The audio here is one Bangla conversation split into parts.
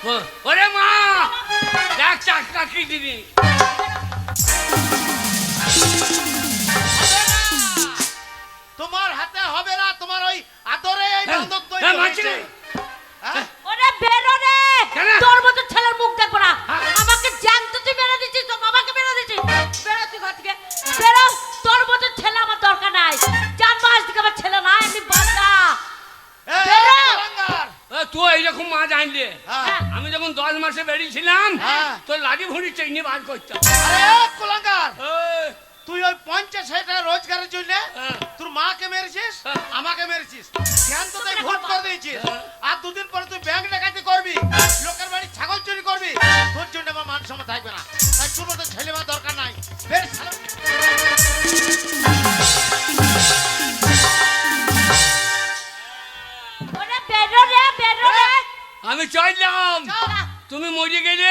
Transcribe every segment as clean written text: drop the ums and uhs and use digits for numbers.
ওরে মা দেখ চাকটা কি দিবি তোমার হাতে হবে না, তোমার ওই আদরে এই বান্ধব তৈরি হয়েছে। ওরে বেরো রে, তোর মতো ছেলের মুখ দেখবো না। আমাকে জ্যান্ত তুই মেরে দিচ্ছিস, তো বাবাকে মেরে দিচ্ছিস। বেরো তুই ঘর থেকে, বেরো। তোর মতো ছেলে আমার দরকার নাই। 4 মাস থেকে আমার ছেলে নাই, আমি বাচ্চা। বেরো। তুই এইরকম মাছ আনলে, আমি যখন 10 মাসে বেরিয়েছিলাম তোর লাঠি ভুঁড়ি চেইনি বার করতাম। আরে কুলাঙ্গার, তুই ওই 50-60 টাকা রোজগারের জন্য তোর মাকে মেরেছিস, আমাকে মেরেছিস, ধ্যান তো তাই ভুল করে দিয়েছিস। আর 2 দিন পরে তুই ব্যাংক ডাকাতি করবি, লোকের বাড়ি ছাগল চুরি করবি, তোর জন্য আমার মান সম্মান থাকবে না। তাই তোর মতো ছেলে আমার দরকার নাই। বের শালা। ওরে বেরো রে, বেরো রে। আমি চললাম, তুমি মরে গেলে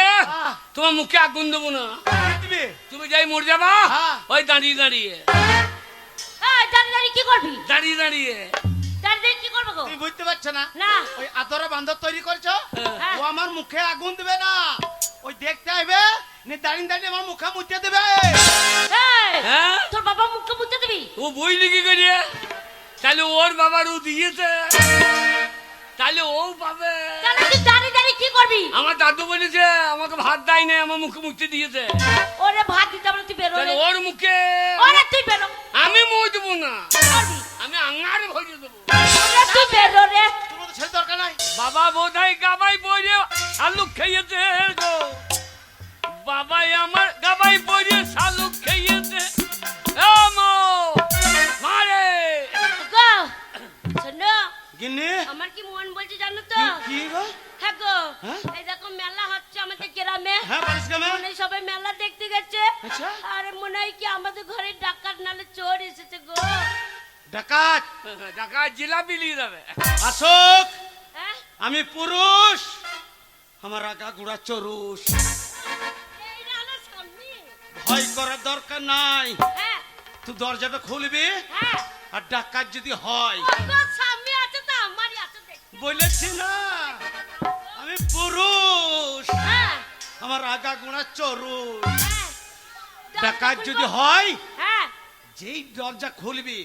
তোমার মুখে আগুন দেবো না। তুমি যাই মরে যাবা ওই দাঁড়িয়ে দাঁড়িয়ে। এই দাঁড়িয়ে দাঁড়িয়ে কি করবি? দাঁড়িয়ে দাঁড়িয়ে দাঁড়িয়ে কি করবো গো? তুমি বুঝতে পারছো না? না। ওই আদরে বান্ধব তৈরি করছো, ও আমার মুখে আগুন দেবে না। ওই দেখতে আইবে, নি দাঁড়িয়ে দাঁড়িয়ে আমার মুখে মুছে দেবে। হ্যাঁ তোর বাবা মুখে মুছে দিবি? ও বইলি কি করিয়ে? তাহলে ওর বাবার ও দিয়েছে, তাহলে ও পাবে। তাহলে তুই দাঁড়িয়ে দাঁড়িয়ে কি করবি? আমার দাদু বলেছে আমাকে ভাত দেয় নাই, আমার মুখে মুছে দিয়েছে। ওরে ভাত দিতে হবে না, তুই বেরো রে। ওর মুখে ওরে তুই বেরো। আমি মুখ দেবো না, করবি? আমি আঙারে ভরিয়ে দেবো। ওরে তুই বেরো রে। তোর মতো ছেলে দরকার নাই। বাবা বোধহয় গাবাই বইরে শালুক খেয়েছে গো, বাবাই আমার গাবাই বইরে শালুক খেয়েছে। মারে গো শোনো, গিন্নি আমার কি মন বলছে জানো তো? কি গো? হ্যাঁ গো, হ্যাঁ? এই দেখো মেলা হচ্ছে আমাদের গ্রামে। হ্যাঁ পারিস কেমন? মনে হয় সবাই মেলা দেখতে গেছে। আচ্ছা। আরে মনে হয় কি আমাদের ঘরে ডাকাত নালে চোর এসেছে গো। ডাকাত টাকা জিলাপি নিয়ে যাবে। আসুক, হ্যাঁ আমি পুরুষ, আমার আগা গুড়া চরুষ। এই না হলো স্বামী। ভয় করার দরকার নাই। হ্যাঁ তুই দরজাটা খুলবি, হ্যাঁ, আর ডাকাত যদি হয়, গো স্বামী আছে তো আমারই আছে, দেখ। বলেছি না আমি পুরুষ, হ্যাঁ আমার আগা গুড়া চরুষ। হ্যাঁ, ডাকাত যদি হয়, হ্যাঁ যেই দরজা খুলবি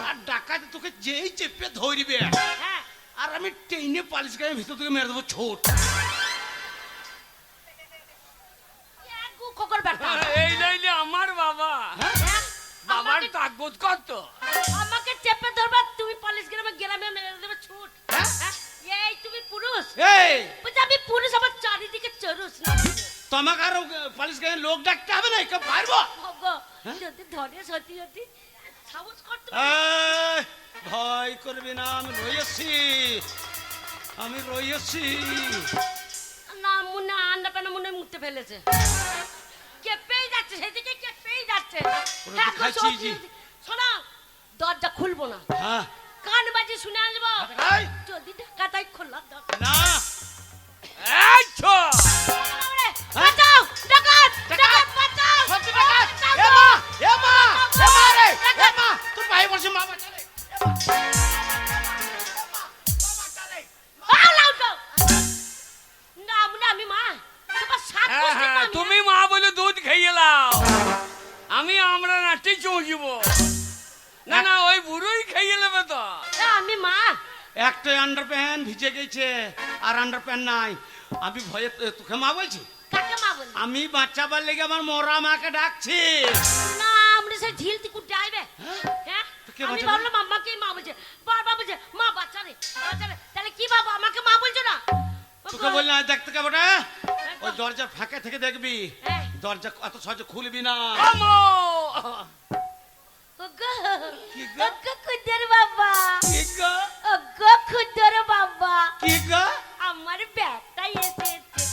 আর ডাকাত তোকে যেই চেপে ধরবে, হ্যাঁ, আর আমি টেনে পালিশ গায়ে ভিতর থেকে মেরে দেবো ছোট। এক গু খোকর ব্যাটা। এই লাইলে আমার বাবা, হ্যাঁ, বাবার আমাকে- তাকত কত। আমাকে চেপে ধরবা, তুমি পুলিশ গ্রামে গ্রামে মেরে দেবে ছুট। হ্যাঁ? হ্যাঁ? এই তুমি পুরুষ? এই বলছি আমি পুরুষ, আমার চারিদিকে চরুষ না। তোমাকে আরো পালিশ গায়ে লোক ডাকতে হবে না, কেউ পারবো? ভগো, যদি ধরে সত্যি সত্যি সাহস করতে এই, ভয় করবি না, আমি রয়েছি, আমি রয়েছি। না, মনে আন্ডা পেনা মনে মুখতে ফেলেছে। কেঁপেই যাচ্ছে, সেদিকে কেঁপেই যাচ্ছে। ওরা হ্যাঁ, দেখাচ্ছি সত্যি জি। সত্যি। শোনো, দরজা খুলবো না, হ্যাঁ কান বাজি শুনে আসবো। এই, যদি ডাকাতাই খোলার দরকার। না এই ছো বাঁচাও, ডাকাত, ডাকাত, বাঁচাও। সত্যি ডাকাত। বাঁচাও এ গো। মা, এ মা, এ মা রে, এ ডাকাত। মা, তোর ভাই বলছে মা বাঁচা রে। পালাও তো। না, মনে আমি মা। তোমার সাত গোষ্ঠী হ্যাঁ, মামি, তুমি মা বলে দুধ খেয়ে লাও, আমি আমরা নাটি চৌঁজিব না। না ওই বুড়োই খেয়ে নেবে তো। আমি মা। একটা আন্ডারপ্যান্ট ভিজে গেছে আর আন্ডারপ্যান্ট নাই, আমি ভয়ে তোকে মা বলছি। কাকে মা বলি? আমি বাচ্চাবার লেগে আমার মরা মাকে ডাকছি। না, আমরা সেই ঝিল থেকে উঠে আইবে। হ্যাঁ? তো কে আমি বাঁচাবে? ভাবলাম আমাকেই মা বলছে, বারবার বলছে মা বাচ্চা রে, বাচ্চা রে। তাহলে কি বাবা আমাকে মা বলছো না? তোকে বললাম দেখতে কে বটে, ওই দরজার ফাঁকে থেকে দেখবি, হ্যাঁ। দরজা এত সহজে খুলবি না। আমো ওগো, কি গো? ওগো খুদের বাবা, কি গো? ওগো খুদের বাবা, কি গো? আমার ব্যাটা এসেছে,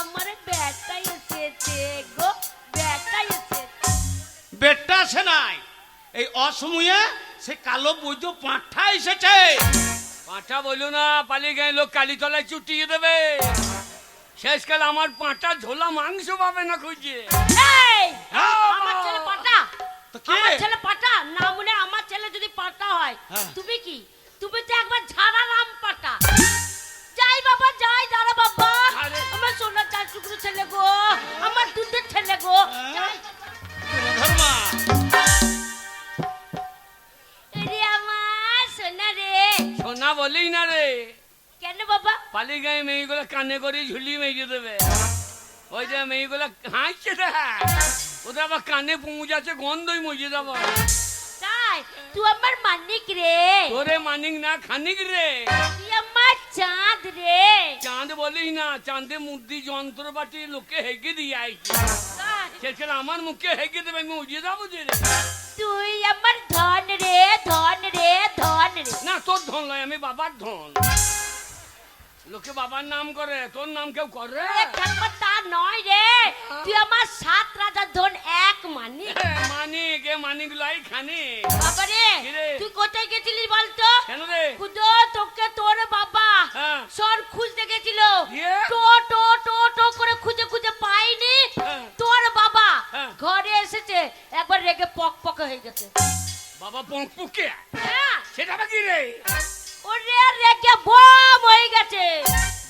আমার ব্যাটা এসেছে গো, ব্যাটা এসেছে। বেটটা আসে নাই, এই অসময়ে সে কালো বৈদ্য পাঁঠা এসেছে। পাঁঠা বলো না, পালিয়ে গেলে লোক কালীতলায় চুটিয়ে দেবে। শেষকালে আমার পাঁটা ঝোলা মাংস পাবে না খুঁজে। এই, হ্যাঁ, আমার মা। ছেলে পাটা, তো কে? আমার ছেলে পাটা না, মনে আমার ছেলে যদি পাটা হয়, হ্যাঁ। তুমি কি, তুমি তো একবার ঝাড়া রাম পাটা। যাই বাবা যাই, দাঁড়া বাবা, আরে। আমার পালি গায়ে মেয়েগুলো কানে করে ঝুলিয়ে মেয়ে দেবে। ওই যে মেয়েগুলো হাসছে না, ওদের আবার কানে পৌঁছাচ্ছে, গন্ধই মজে যাবো। তাই তুই আমার মানিক রে, তোরে মানিক না খানিক রে। তুই আমার চাঁদ রে। চাঁদ বলিস না, চাঁদে মুদ্রি যন্ত্রপাতি লোকে হেগে দিয়ে আইছে, তাই সেখানে আমার মুখে হেগে দেবে, আমি উজিয়ে যাবো যে রে। তুই আমার ধন রে, ধন রে, ধন রে। না তোর ধন নয়, আমি বাবার ধন। লোকে বাবার নাম করে, তোর নাম কেউ করে? এ ঠাকুমা তা নয় রে, তুই আমার 7 রাজার ধন এক মানিক। মানিক, এ মানিক লাই খানি। বাবা রে, কি রে? তুই কোথায় গেছিলিস বলতো? কেন রে? খুদো তোকে তোর বাবা হ্যাঁ। সর খুঁজতে গেছিল, দিয়ে? টো টো টো টো করে খুঁজে খুঁজে পাইনি। হ্যাঁ। তোর বাবা হ্যাঁ। ঘরে এসেছে, একবার রেগে পক পক হয়ে গেছে। বাবা পঙ্কুকে হ্যাঁ, সেটা আবার কি রে? ওরে রেগে বম হয়ে গেছে।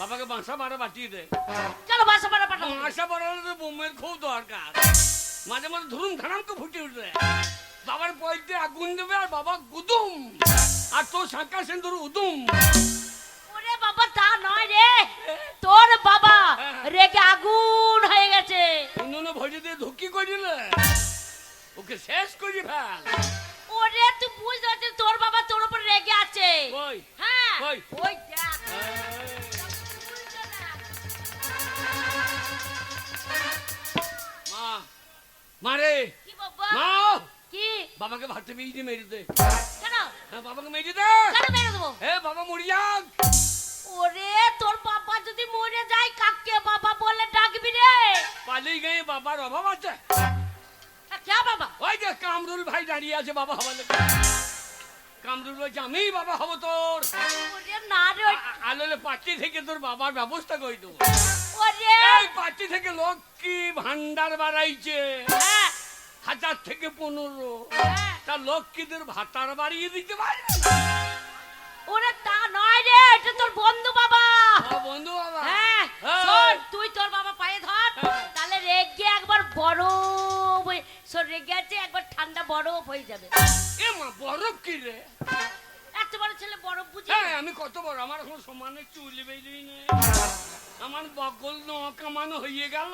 বাবাকে বাসা মারা বাটিয়ে দে। চলো বাসা পাড়া পাঠাও। বাসা বাড়ালে তো বোমের খুব দরকার, মাঝে মাঝে ধরুন ধারামকে ফুটে উঠবে। বাবার পয়তে আগুন দেবে আর বাবা গুদুম, আর তোর শাঁকা সেন্দুর উদুম। ওরে বাবা তা নয় রে, তোর বাবা হ্যাঁ। রেগে আগুন হয়ে গেছে। অন্য ভোজে দিয়ে ধুকি করিলে ওকে শেষ করি ফেল। ওরে তুই বুঝতে পারছিস তোর বাবা তোর উপর রেগে আছে। কই? হ্যাঁ, কই? ওই দেখ। মা, মারে কি বাবা? মা, কি? বাবাকে ভাতে বিয়ে মেরে দে। কেন? হ্যাঁ, বাবাকে মেরে দে। কেন মেরে দেবো? হে বাবা মরি যাক। ওরে তোর বাবা যদি মরে যায় কাকে বাবা বলে ডাকবি রে? পালিয়ে গিয়ে বাবার অভাব আছে। কে বাবা? ওই যে কামরুল ভাই দাঁড়িয়ে আছে বাবা হবার লেগে। কামরুল বলছে আমি বাবা হব তোর। ওরে না রে, আলোলে পার্টি থেকে তোর বাবার ব্যবস্থা করে দেবো। ওরে এই পার্টি থেকে লক্ষ্মী ভান্ডার বাড়াইছে হ্যাঁ 1000 থেকে 15। হ্যাঁ। তা লক্ষ্মীদের ভাতার বাড়িয়ে দিতে পারে। ওরে তা নয় রে, এটা তোর বন্ধু বাবা। বন্ধু বাবা। হ্যাঁ হ্যাঁ। শোন, তুই তোর বাবা পায়ে ধর, হ্যাঁ। তাহলে রেগে একবার বরফ শোন, রেগে আছে একবার ঠান্ডা বরফ হয়ে যাবে। এ মা বরফ কি রে? এত বড় ছেলে বরফ বুঝি? হ্যাঁ আমি কত বড়, আমার এখন সমানে চুল বেরিয়ে নেই, আমার বগল নকামানো হয়ে গেল।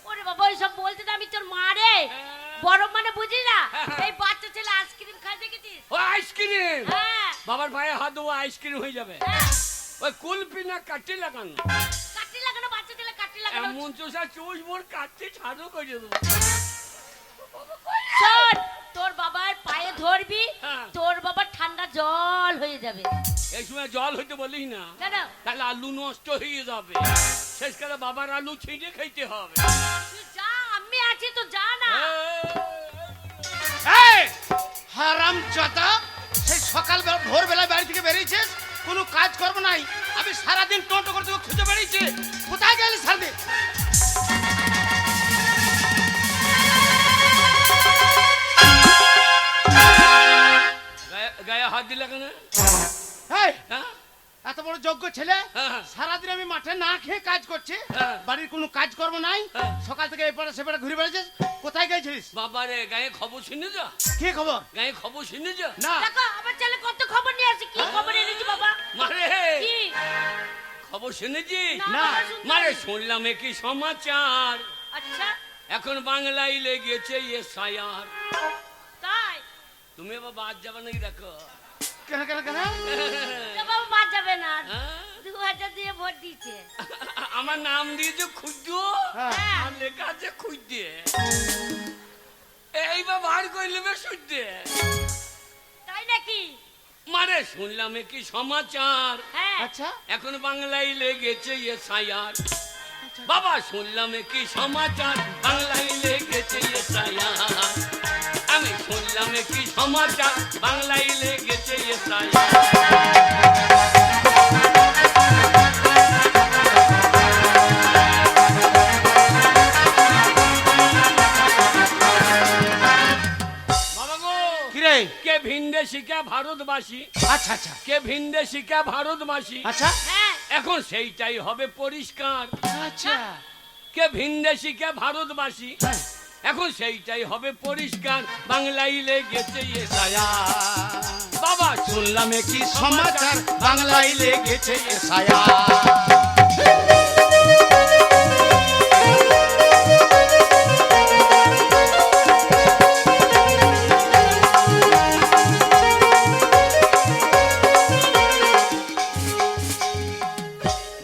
ওরে বাবা ওইসব বলতে না, আমি তোর মা রে। হ্যাঁ। বরফ মানে বুঝি না, হ্যাঁ। এই বাচ্চা ছেলে আইসক্রিম খাই দেখেছিস? ও আইসক্রিম, হ্যাঁ বাবার ভাই হাত দেবো আইসক্রিম হয়ে যাবে। হ্যাঁ, ওই কুলপি না কাটি লাগানো, কাটি লাগানো, বাচ্চা ছেলে কাটি লাগানো। এমন চোষা চোষ মোর কাটতে ছাড়ো করে দেবো। শোন, তোর বাবার পায়ে ধরবি, হ্যাঁ। তোর বাবার ঠান্ডা জল হয়ে যাবে। এই সময় জল হইতে বলিস না, কেন? তাহলে আলু নষ্ট হয়ে যাবে, শেষকালে বাবার আলু ছিঁড়ে খাইতে হবে। তুই যা, আমি আছি তো, যা না। এই হারাম জাদা, সেই সকাল ভোরবেলা বাড়ি থেকে বেরিয়েছিস, কোনো কাজ করবো নাই। আমি সারাদিন টোটো করতে খুঁজে বেরিয়েছি, কোথায় গেলি সারাদিন? গায়ে হাত দিলে কেন? এই হ্যাঁ? এত বড় যোগ্য ছেলে, হ্যাঁ। সারাদিন আমি মাঠে না খেয়ে কাজ করছি, হ্যাঁ। বাড়ির কোনো কাজ করবো নাই। হ্যাঁ। সকাল থেকে এপারে সেপারে ঘুরে বেড়াচ্ছিস, কোথায় গেছিস? বাবারে গায়ে খবর শুনে যা, কি খবর? গায়ে খবর শুনে যা। না দেখো আমার ছেলে কত খবর নিয়ে আসে। কি খবর এনেছি বাবা? মারে কি? খবর শুনেছি? না। বাবা, শুনতে মারে পাইনি। শুনলাম কি সমাচার, আচ্ছা এখন বাংলায় লেগেছে এসআইআর। তাই? তুমি আবার বাদ যাবে নাকি দেখো। কেন কেন কেন? তো বাবা বাদ যাবে না, হ্যাঁ? 2000 দিয়ে ভোট দিয়েছে। আমার নাম দিয়েছে খুদ্দ, হ্যাঁ। আর লেখা আছে খুদ্দে। এইবার বার করে নেবে সুদ্দে। তাই নাকি? মারে শুনলাম কি সমাচার, হ্যাঁ আচ্ছা এখন বাংলায় লেগেছে এসআইআর। বাবা শুনলাম কি সমাচার, বাংলায় লেগেছে এসআইআর। আমি শুনলাম কি সমাচার, বাংলায় লেগেছে এসআইআর। বাবা গো, কিরে? কে ভিন্দে শিখা ভারতবাসী, আচ্ছা আচ্ছা কে ভিন্দে শিখা ভারতবাসী, আচ্ছা হ্যাঁ এখন সেইটাই হবে পরিষ্কার। আচ্ছা কে ভিন্দে শিখা ভারতবাসী, হ্যাঁ। এখন সেইটাই হবে পরিষ্কার, বাংলায় লেগেছে এসআইআর। বাবা শুনলাম কি সমাচার বাংলায় লেগেছে এসায়া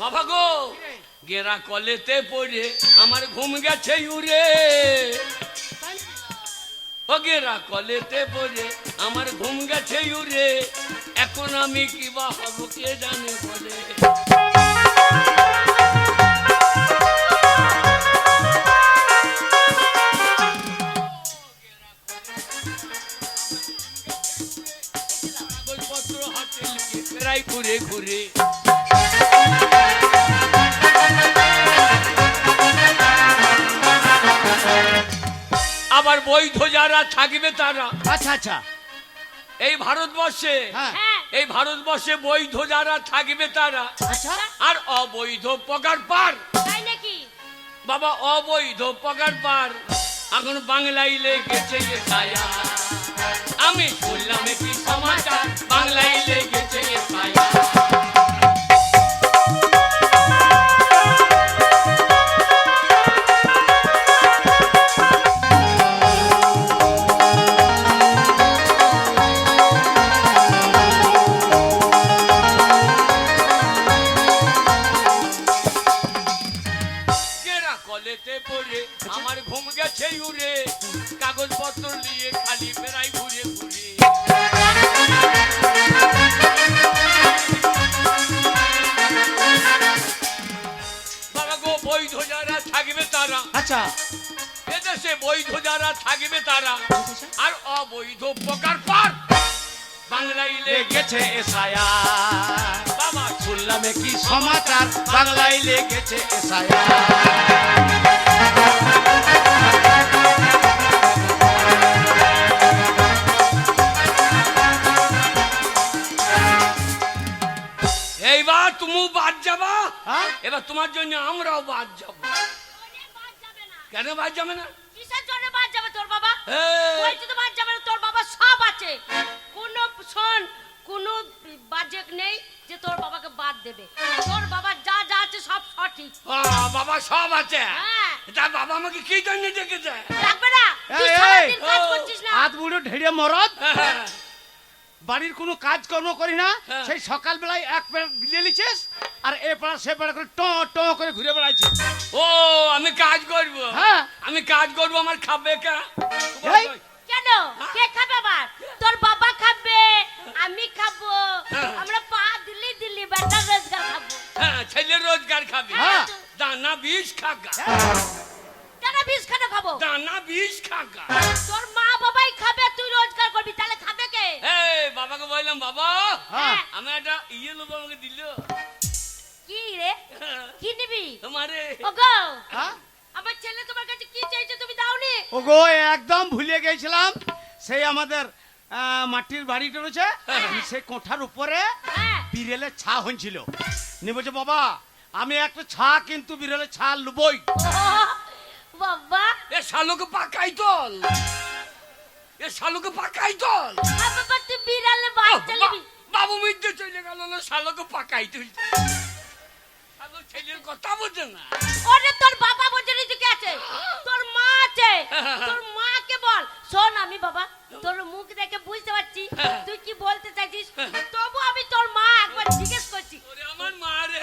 বাবা গো গেরা কলেতে পড়ে আমার ঘুম গেছে উড়ে ও গেরা কলেতে পড়ে আমার ঘুম গেছে উড়ে এখন আমি কি বা হব কে জানে বলে কাগজপত্র হাতে নিয়ে বেড়াই ঘুরে ঘুরে আবার বৈধ যারা থাকবে তারা আচ্ছা আচ্ছা এই ভারতবর্ষে হ্যাঁ হ্যাঁ এই ভারতবর্ষে বৈধ যারা থাকবে তারা আচ্ছা আর অবৈধ পগার পার তাই নাকি বাবা অবৈধ পগার পার এখন বাংলায় লেগেছে এ ছায়া আমি শুনলাম কি সমাচার বাংলায় লেগেছে এ ছায়া গেরা কলেতে পড়ে আমার ঘুম গেছে উড়ে কাগজপত্র নিয়ে খালি বেড়াই ঘুরে ঘুরে বাবা গো বৈধ যারা থাকবে তারা আচ্ছা এদেশে বৈধ যারা থাকবে তারা আর অবৈধ প্রকার পার বাংলায় লেগেছে লেগেছে এসায়া বাবা শুনলাম কি সমাচার বাংলায় লেগেছে এসায়া এইবার তুমি বাদ যাবা হ্যাঁ? এবার তোমার জন্য আমরাও বাদ যাব ওরে বাদ যাবে না কেন বাদ যাবে না কিসের জন্য বাদ যাবে তোর বাবা এই, বলছি তো বাদ যাবে না তোর বাবা সব আছে কোনো শোন কোনো বাজেক নেই যে তোর বাবাকে বাদ দেবে তোর বাবা যা যা আছে সব সঠিক বাবা সব আছে হ্যাঁ তা বাবা আমাকে কি জন্য ডেকেছে রাখবে না তুই এই, সারাদিন এই, কাজ ও, করছিস না হাত বুড়ো ঢেড়ে মরদ হ্যাঁ, বাড়ির কোনো কাজ কর্ম করি না হ্যাঁ। সেই সকাল বেলায় এক পেড় গিলে নিছিস আর এ পাড়া সে পাড়া করে ট ট করে ঘুরে বেড়াইছিস ও আমি কাজ করব হ্যাঁ। আমি কাজ করব আমার খাবে কে এই, কেন কে খাবে আবার তোর বাবা খাবে আমি খাবো হ্যাঁ। আমরা পা দিল্লি দিল্লি বেটা রোজগার খাবো হ্যাঁ ছেলে রোজগার খাবে হ্যাঁ। দানা বিষ খাগা কেন বিষ খানা খাবো দানা বিষ খাগা তোর মা বাবাই খাবে তুই রোজগার করবি তাহলে খাবে কে এই বাবাকে বললাম বাবা হ্যাঁ। আমি একটা ইয়ে লোক আমাকে দিল কি রে কি নিবি তোমারে ওগো হ্যাঁ? আমার ছেলে তোমার কাছে কি চাইছে তুমি দাওনি ওগো একদম ভুলে গেছিলাম সেই আমাদের মাটির বাড়িটা রয়েছে সেই কোঠার উপরে হ্যাঁ বিড়েলের ছা হয়েছিল নি বলছে বাবা আমি একটা ছা কিন্তু বিড়েলের ছা লুবই ও, বাবা এ শালুকে পাকাই তল এ শালুকে পাকাই তল বাবা তুই বিড়ালে বাচ্চা নিবি বাবু মিদ্যে চলে গেল না শালুকে পাকাই তুই শালু ছেলের কথা বোঝে না ওরে তোর বাবা বোঝেনি তুই কে আছে তোর মা আছে তোর মাকে বল শোন আমি বাবা তোর মুখ দেখে বুঝতে পারছি তুই কি বলতে চাইছিস তবু আমি তোর মা একবার জিজ্ঞেস করছি ওরে আমার মা রে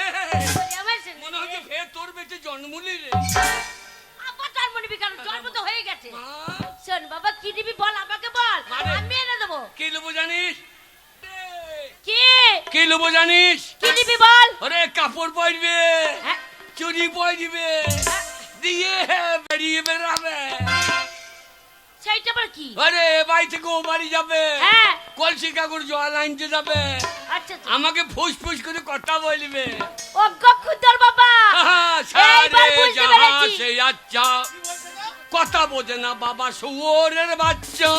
ওরে আমার শোন, মনে হচ্ছে ফের তোর বেঁচে জন্মলি রে আবার জন্ম নিবি কেন জন্ম তো হয়ে গেছে মা শোন বাবা কি নিবি বল আমাকে বল মারে। আমি এনে দেবো কি লোবো জানিস কি কি লোবো জানিস কি নিবি বল ওরে কাপড় পরবে হ্যাঁ, চুরি পরবে দিয়ে বেরিয়ে বেড়াবে সেইটা আবার কি আরে এ বাড়ি থেকে ও বাড়ি যাবে হ্যাঁ কলসি কাকুর জল আনতে যাবে আচ্ছা আচ্ছা। আমাকে ফুস ফুস করে কথা বলবে ও গক্ষুতর বাবা সারে এইবার বুঝতে যাহা পেরেছি। সে আচ্ছা কথা বোঝে না বাবা শুয়োরের বাচ্চা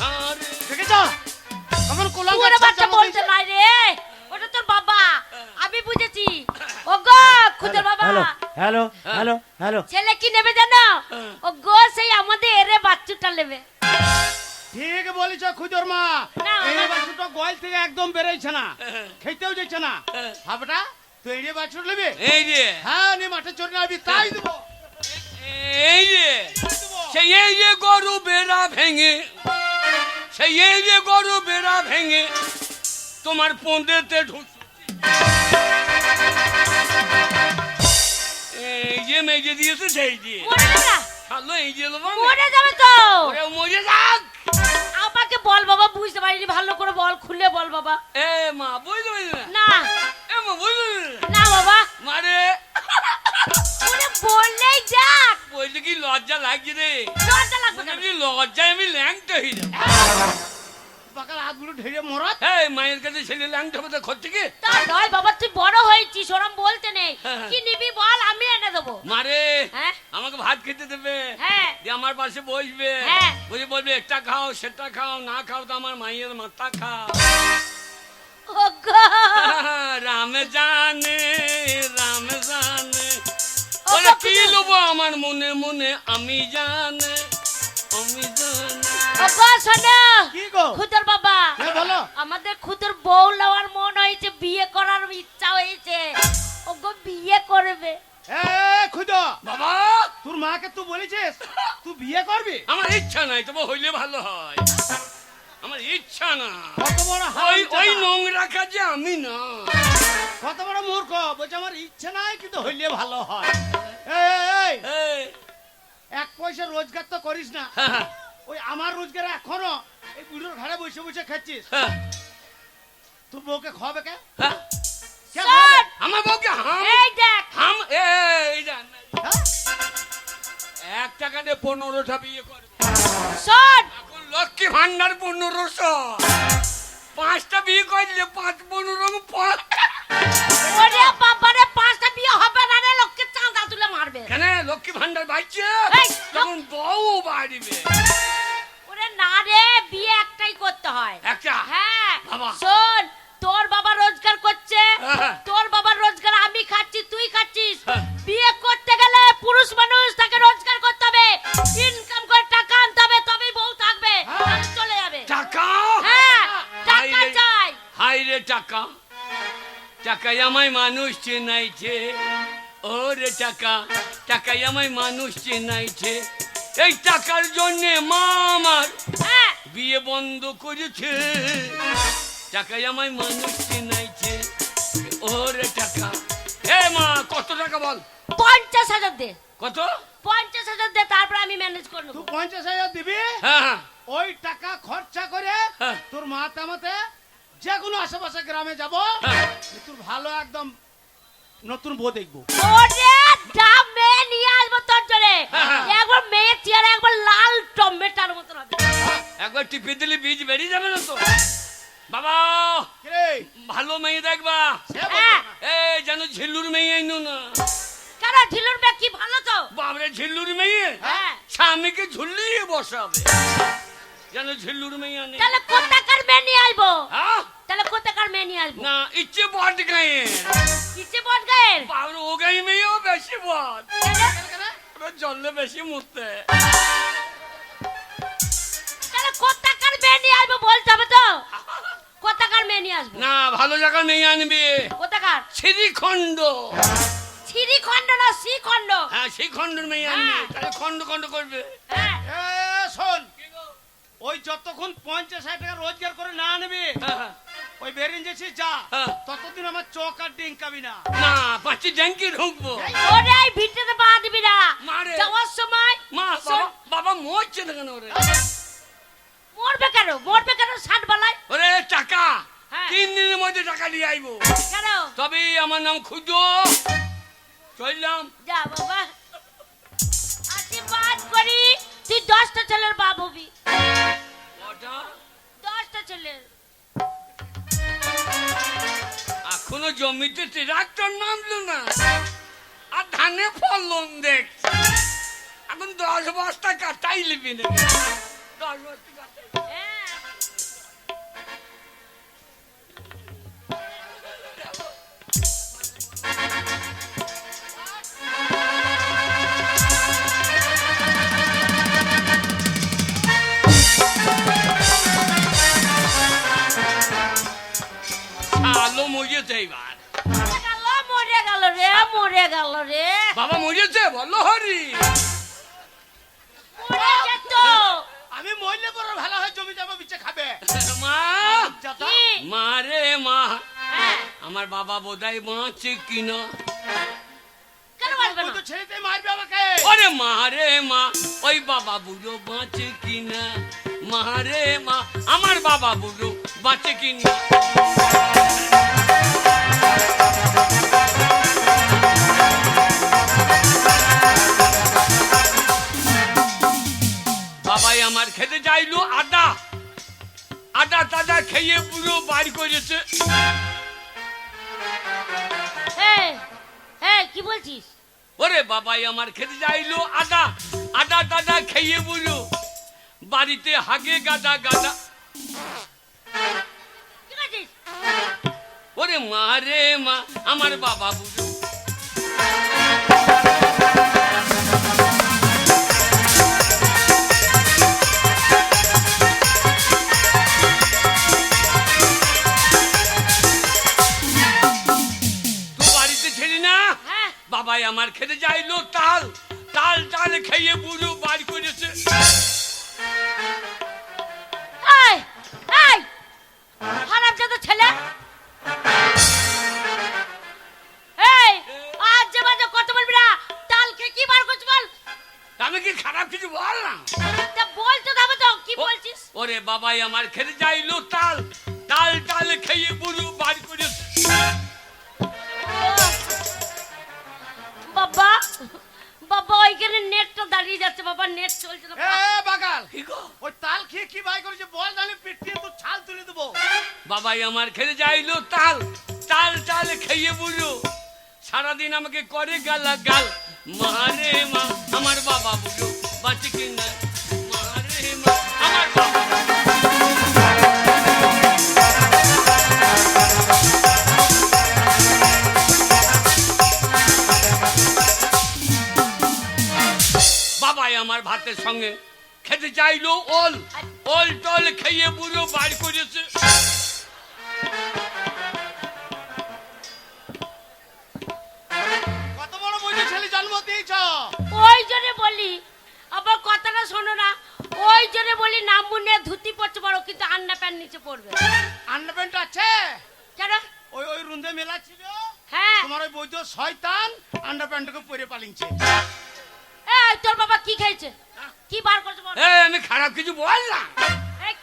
আরে দেখেছ কেমন কোলাঙ্গার পুরো বাচ্চা ছাড় বলতে চালানো নাই রে ওটা তোর বাবা আমি বুঝেছি ও গো খুদের বাবা হ্যালো হ্যালো হ্যালো ছেলে কি নেবে জানো হ্যাঁ। ও গো সেই আমাদের এরে বাচ্চুটা নেবে ঠিক বলেছ খুদর মা। না, এই আমার- বাছুরটা গোয়াল থেকে একদম বেরোইছে না, হ্যাঁ। খেতেও যাচ্ছে না। হ্যাঁ। হাবটা তুই এই বাছুর নেবে? এই যে হ্যাঁ, নি মাঠে চড়ে নাবি, তাই দেবো। এই যে সেই এই যে গরু বেড়া ভেঙে, সেই এই যে গরু বেড়া ভেঙে তোমার পন্দেতে ঢুক, এই যে মেজে দিয়েছে সেই দিয়ে মরে যাবে না? খালো এই যে লোবা মরে যাবে তো। ওরে মরে যাক। আমাকে বল বাবা, বুঝতে পারিনি, ভালো করে বল, খুলে বল বাবা। এ মা বুঝতে পারছি না, না এ মা বুঝতে না বাবা, মারে ওরে বললেই যাক। বলছে কি লজ্জা লাগছে রে, লজ্জা লাগবে কেন? আমি লজ্জায় আমি ল্যাংটা হয়ে যাবো। পাকার হাতগুলো ঢেরে মরত। এই মায়ের কাছে ছেলে ল্যাংটা হতে খোঁজ থেকে তা নয় বাবা, তুই বড় হয়েছিস, ওরম বলতে নেই। হ্যাঁ। কি নিবি বল, আমি এনে দেবো। মারে হ্যাঁ আমাকে ভাত খেতে দেবে, হ্যাঁ দিয়ে আমার পাশে বসবে, হ্যাঁ। বসে বলবে একটা খাও সেটা খাও, না খাও তো আমার মায়ের মাথা খাও। ওগো, রাম জানে রাম জানে, ও বলে বাপু কি তো- লোবো আমার মনে মনে আমি জানে, আমি জানে। ওগো শোনো কি গো? খুদর বাবা, হ্যাঁ, বলো। আমাদের খুদর বউ লওয়ার মন হয়েছে, বিয়ে করার ইচ্ছা হয়েছে। ওগো বিয়ে করবে। এ খুদো, বাবা তোর মাকে তুই বলেছিস তুই বিয়ে করবি? আমার ইচ্ছা নাই, তবে হইলে ভালো হয়, আমার ইচ্ছা না। কত বড় ওই হারামজাদা। ওই নোংরা কাজে আমি না। কত বড় মূর্খ, বলছে আমার ইচ্ছে নাই কিন্তু হইলে ভালো হয়। এই, এই, এই, এক পয়সা রোজগার তো করিস না, হ্যাঁ, ওই আমার রোজগার এখনো এই বুড়োর ঘরে বসে বসে খাচ্ছিস। হ্যাঁ, তোর বউকে খাওয়াবে কে? হ্যাঁ। কে শোন, খাওয়াবে? আমার বউকে হাম এই দেখ, হাম এই জান হ্যাঁ? 1 টাকা দিয়ে 15টা বিয়ে করবে। শোন, এখন লক্ষ্মী ভান্ডার 1500, 5টা বিয়ে করলে 5-15 ওরে বাবারে, 5টা বিয়ে হবে না রে, লোককে চাঁদা তুলে মারবে। কেন লক্ষ্মী ভান্ডার বাইছে এই, তখন বউ বাড়িবে ওরে না রে, বিয়ে একটাই করতে হয়। একটা। হ্যাঁ বাবা। শোন, তোর বাবা রোজগার করছে, হ্যাঁ। তোর বাবার রোজগার আমি খাচ্ছি, তুই খাচ্ছিস। হ্যাঁ। বিয়ে করতে গেলে পুরুষ মানুষ তাকে রোজগার করতে হবে, ইনকাম করে টাকা আনতে হবে, তবেই বউ থাকবে, তাহলে চলে যাবে। টাকা। হ্যাঁ টাকা হাই রে। চাই। হাই রে টাকা, টাকায় আমায় মানুষ চেনাইছে, ওরে টাকা, টাকায় আমায় মানুষ চেনাইছে, এই টাকার জন্যে মা আমার হ্যাঁ বিয়ে বন্ধ করেছে, টাকায় আমায় মানুষ চেনাইছে, ওরে টাকা। এ মা কত টাকা বল, 50,000 দে, কত? 50,000 দে, তারপর আমি ম্যানেজ করে তুই নেবো। 50,000 দিবি, হ্যাঁ হ্যাঁ ওই টাকা খরচা করে হ্যাঁ। তোর মাতে মাতে যে কোনো আশেপাশে গ্রামে যাব, হ্যাঁ। তোর ভালো একদম নতুন বউ দেখবো। ওরে দাম মেয়ে নিয়ে আসবো তোর জন্য, হ্যাঁ। একবার মেয়ে চেহারা একবার লাল টমেটোর মতন হবে। একবার টিপে দিলে বীজ বেরিয়ে যাবে না তো? বাবা কিরে, ভালো মেয়ে দেখবা, সে বলতো হ্যাঁ। না। এই যেন ঝিল্লুর মেয়ে আইনো না। কেন ঢিলুর মেয়ে কি ভালো তো? বাবরে ঝিল্লুর মেয়ে হ্যাঁ। স্বামীকে ঝুলিয়ে বসাবে, যেন ঝিল্লুর মেয়ে আনে। তাহলে কোথাকার মেয়ে নিয়ে আসবো? হ্যাঁ? তাহলে কোথাকার মেয়ে নিয়ে আসবো? না ইচ্ছে বট গায়ে, কিসে বট গায়ের? বাবরে ও গায়ে মেয়েও বেশি বট, কেন? ওরা জলে বেশি মুততে। তাহলে কোথাকার মেয়ে নিয়ে আসবো বলতে হবে তো? কোথাকার মেয়ে নিয়ে আসবো? না ভালো জায়গার মেয়ে আনবে, কোথাকার? শ্রীখণ্ড। শ্রীখণ্ড না শ্রীখণ্ড? হ্যাঁ শ্রীখণ্ডের মেয়ে আনবে, হ্যাঁ। তাহলে খণ্ড খণ্ড করবে। হ্যাঁ এ, শোন, ওই যতক্ষণ 50,000 টাকা রোজগার করে না নেবে, হ্যাঁ, ওই বেরিয়ে যাচ্ছিস যা, হ্যাঁ। ততদিন আমার চোখ আর ডিঙ্কাবি না। না পাচ্ছি ড্যাঙ্কি ঢুকবো। ওরে এই ভিড়টাতে পা দিবি না, মারে। যাওয়ার সময়। মা শোন, বাবা বাবা মরছে না কেন ওরে? মরবে কেন? মরবে কেন 60 বেলায়? ওরে টাকা হ্যাঁ। 3 দিনের মধ্যে টাকা নিয়ে আইবো, কেন? তবে আমার নাম খুঁজো। চললাম। যা বাবা, আশীর্বাদ করি তুই 10টা ছেলের বাপ হবি। কটা? 10টা ছেলের। এখনো জমিতে ট্রাক্টর নামলো না, আর ধানে ফলন দেখছি, এখন 10 বস্তা কাটাই লিবি না, 10 বস্তা কাটাই। হ্যাঁ মরে গেল রে, মরে গেল রে, বাবা মরেছে বলো হরি। মরে যেত। আমি মরলে বড় ভালো হয়, জমি জমা বিচ্ছে খাবে। মা যাতা। কি? মা রে মা, হ্যাঁ, আমার বাবা বোধহয় বাঁচে কিনা। কেন মারবে ওই না? তো ছেলেতে মারবে আমাকে। ওরে মা রে মা, ওই বাবা বুড়ো বাঁচে কিনা। মা রে মা, আমার বাবা বুড়ো বাঁচে কিনা। বাবাই আমার খেতে চাইলো আদা, আদা টাদা খেয়ে পুরো বাড়ি করেছে। এই, এই, কি বলছিস? ওরে বাবাই আমার খেতে চাইলো আদা, আদা টাদা খেয়ে পুরো বাড়িতে হাগে গাদা গাদা। কি বলছিস? ওরে মা রে মা, আমার বাবা বুড়ো। তুই বাড়িতে ছিলি না? হ্যাঁ, বাবাই আমার খেতে চাইলো তাল, তাল টাল খেয়ে বুড়ো বাড়ি করেছে। এই, এই, হারামজাদা ছেলে। এই, আজ যে বাজে কথা বলবি না, তাল খেয়ে কি বার করছিস বল? আমি কি খারাপ কিছু বললাম? তা বল তো, দাবে তো, কি বলছিস? ওরে বাবাই আমার খেতে চাইলো তাল, তাল টাল খেয়ে বুড়ো বাড়ি করেছে। বাবা, বাবা, ওইখানে নেটটা দাঁড়িয়ে যাচ্ছে বাবা, নেট চলছে না। এ বাগাল, কি গো? ওই তাল খেয়ে কি ভাই করেছে বল, তাহলে পিটিয়ে তো ছাল তুলে দেবো। বাবাই আমার খেতে চাইলো তাল, তাল টাল খেয়ে বুড়ো সারাদিন আমাকে করে গালা গাল। মা রে মা, আমার বাবা বুড়ো বাঁচে কিনা। মা রে মা, আমার বাবা। বাবাই আমার ভাতের সঙ্গে খেতে চাইলো ওল, ওল টল খেয়ে বুড়ো বার করেছে। কত বড় বইটা ছেলে জন্ম দিয়েছ। ওই জন্য বলি, আবার কথাটা শোনো না, ওই জন্য বলি নামুনে ধুতি পড়ছে বড়, কিন্তু আন্না প্যান্ট নিচে পড়বে। আন্ডারপ্যান্ট আছে? কেন? ওই ওই রুন্দে মেলা ছিল, হ্যাঁ। তোমার ওই বৈদ্য শয়তান আন্ডারপ্যান্টকে পরে পালিয়েছে। এই, তোর বাবা কি খেয়েছে? কি বার করছে বল? এই আমি খারাপ কিছু বললাম? এই,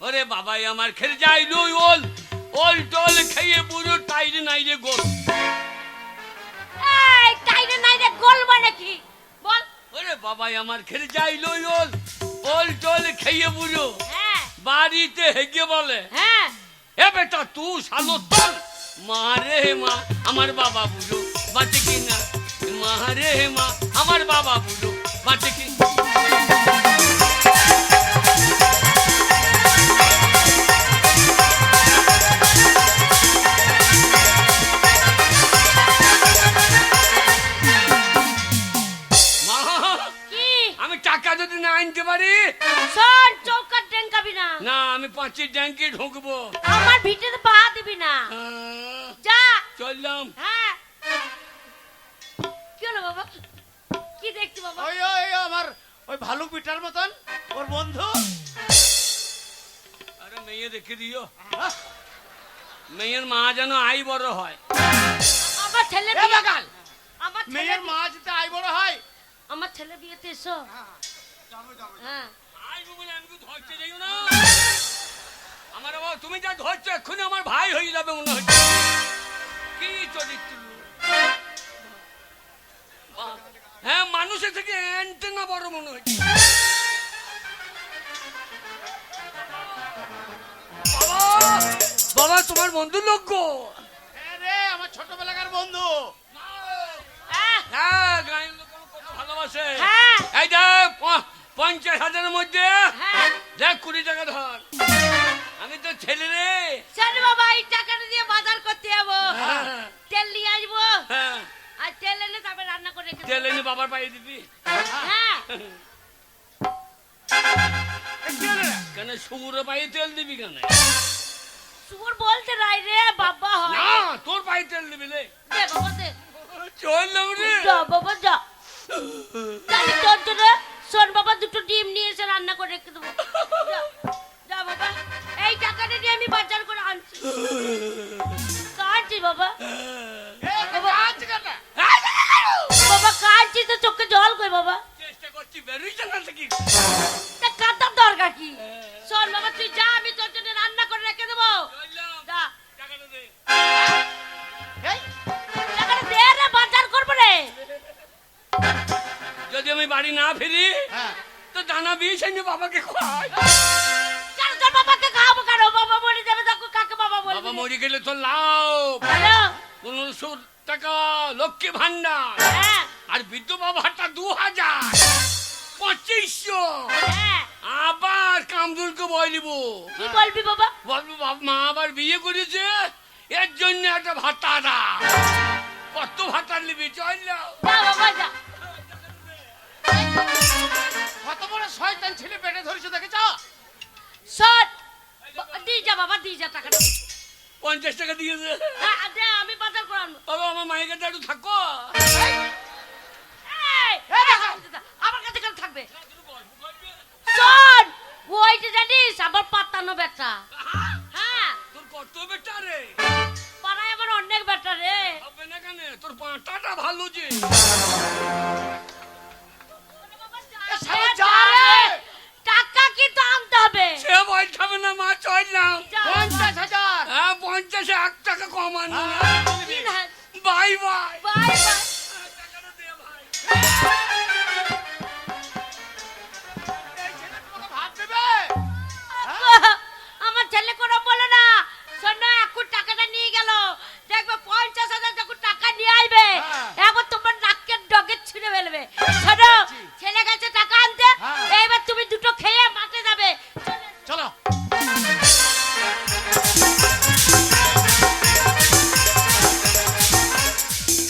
ওরে বাবাই আমার খেতে চাইলো ওল, ওল টল খেয়ে বুড়ো টাইরে নাইরে গোল। এই, টাইরে নাই রে, গোল মানে কি বল? ওরে বাবাই আমার খেতে চাইলো ওল, ওল টল খেয়ে বুড়ো হ্যাঁ, বাড়িতে হেগে বলে, হ্যাঁ, এ বেটা তুই শালো তল। মা রে মা, আমার বাবা বুড়ো বাঁচে কিনা। মা রে মা, আমার বাবা বুড়ো বাঁচে কিনা। মা, কি? আমি টাকা যদি না আনতে পারি, শোন, চৌকার ডেঙ্গাবি না, না আমি 5 ট্যাঙ্কে ঢুকবো। আমার ভিটেতে পা দিবি না, যা। চললাম। হ্যাঁ, কি হলো বাবা? কি দেখছি বাবা? ওই ওই আমার ওই ভালুক পিঠার মতন ওর বন্ধু। আরে মেয়ে দেখে দিও, মেয়ের মা যেন আই বড় হয়। আমার ছেলে এ বিয়ে- বাগাল, আমার ছেলে মেয়ের মা যেতে আই বড় হয়। আমার ছেলে বিয়েতে এসো। হ্যাঁ, আইবো বলে আমি কি ধরতে যাইও না। আমার বাবা তুমি যা ধরছো এক্ষুনি আমার ভাই হয়ে যাবে মনে হচ্ছে। কি চরিত্র! বাহ, হ্যাঁ মানুষের থেকে অ্যান্টেনা বড় মনে হচ্ছে। বাবা, বাবা তোমার বন্ধু লোক গো। হ্যাঁ রে, আমার ছোটবেলাকার বন্ধু। আহ, হ্যাঁ গায়ের লোক আমাকে কত ভালোবাসে। হ্যাঁ, এই দেখ 50,000-এর মধ্যে হ্যাঁ, দেখ 20 টাকা ধর। আমি তো ছেলে রে। চল বাবা, এই টাকাটা দিয়ে বাজার করতে যাবো, হ্যাঁ, তেল নিয়ে আসবো, হ্যাঁ আর তেল এনে তারপরে রান্না করে রেখে তেল দেবো। এনে বাবার পায়ে দিবি। হ্যাঁ, এ কি হলো রে? কেন শুকুরের পায়ে তেল দিবি কেন? সুর বলতে নাই রে বাবা হয় না তোর পায়ে তেল দিবি রে দে বাবা দে চললাম রে যা বাবা যা তাহলে তোর জন্য শোন বাবা দুটো ডিম নিয়ে এসে রান্না করে রেখে দেবো যা, যা বাবা এই টাকাটা দিয়ে আমি বাজার করে আনছি কাঁদছি বাবা বাবা কাঁদছি তো চোখে জল কই বাবা চেষ্টা করছি বেরোইছে না থেকে তা কাঁদার দরকার কি শোন বাবা তুই যা আমি তোর জন্য রান্না করে রেখে দেবো চললাম যা টাকাটা দে টাকাটা দে রে বাজার করবো রে যদি আমি বাড়ি না ফিরি হ্যাঁ তো দানা বিষ এনে বাবাকে খাওয়াই কেন তোর বাবাকে খাওয়াবো কেন বাবা মরে যাবে তখন কাকে বাবা বলবি বাবা মরে গেলে তো লাভ হ্যালো 1500 টাকা লক্ষ্মী ভান্ডার হ্যাঁ আর বিধবা ভাতা 2000 2500 হ্যাঁ আবার কামদুলকে বলিব কি বলবি বাবা বলবো মা আবার বিয়ে করেছে এর জন্য একটা ভাতা দা কত ভাতা নিবি চল যাও যা বাবা যা কত বড় শয়তান ছেলে পেটে ধরেছে দেখেছ শোন দি যা বাবা দি যা টাকাটা 50 টাকা দিয়েছে হ্যাঁ দে আমি বাজার করে আনবো বাবা আমার মায়ের কাছে একটু থাকো এই, আমার কাছে কেন থাকবে শোন ওই যে জানিস আমার পাতানো বেটা হ্যাঁ তোর কত বেটা রে পাড়ায় আমার অনেক বেটা রে হবে না কেন তোর পাটাটা ভালো যে শালা যা রে। টাকা কিন্তু আনতে হবে সে বই খাবে না মা চললাম যা, 50,000 হ্যাঁ 50 1 টাকা কমানো তিন হাজার। বাই বাই বাই বাই টাকাটা দে ভাই এই ছেলে তোমাকে ভাত দেবে আমার ছেলে কোনো বলে না শোনো এখন টাকাটা নিয়ে গেল দেখবে 50,000 যখন টাকা নিয়ে আইবে হ্যাঁ। এখন তোমার নাকের ডগে ছিঁড়ে ফেলবে শোনো ছেলে গেছে টাকা আনতে হ্যাঁ। এইবার তুমি দুটো খেয়ে মাঠে যাবে চলো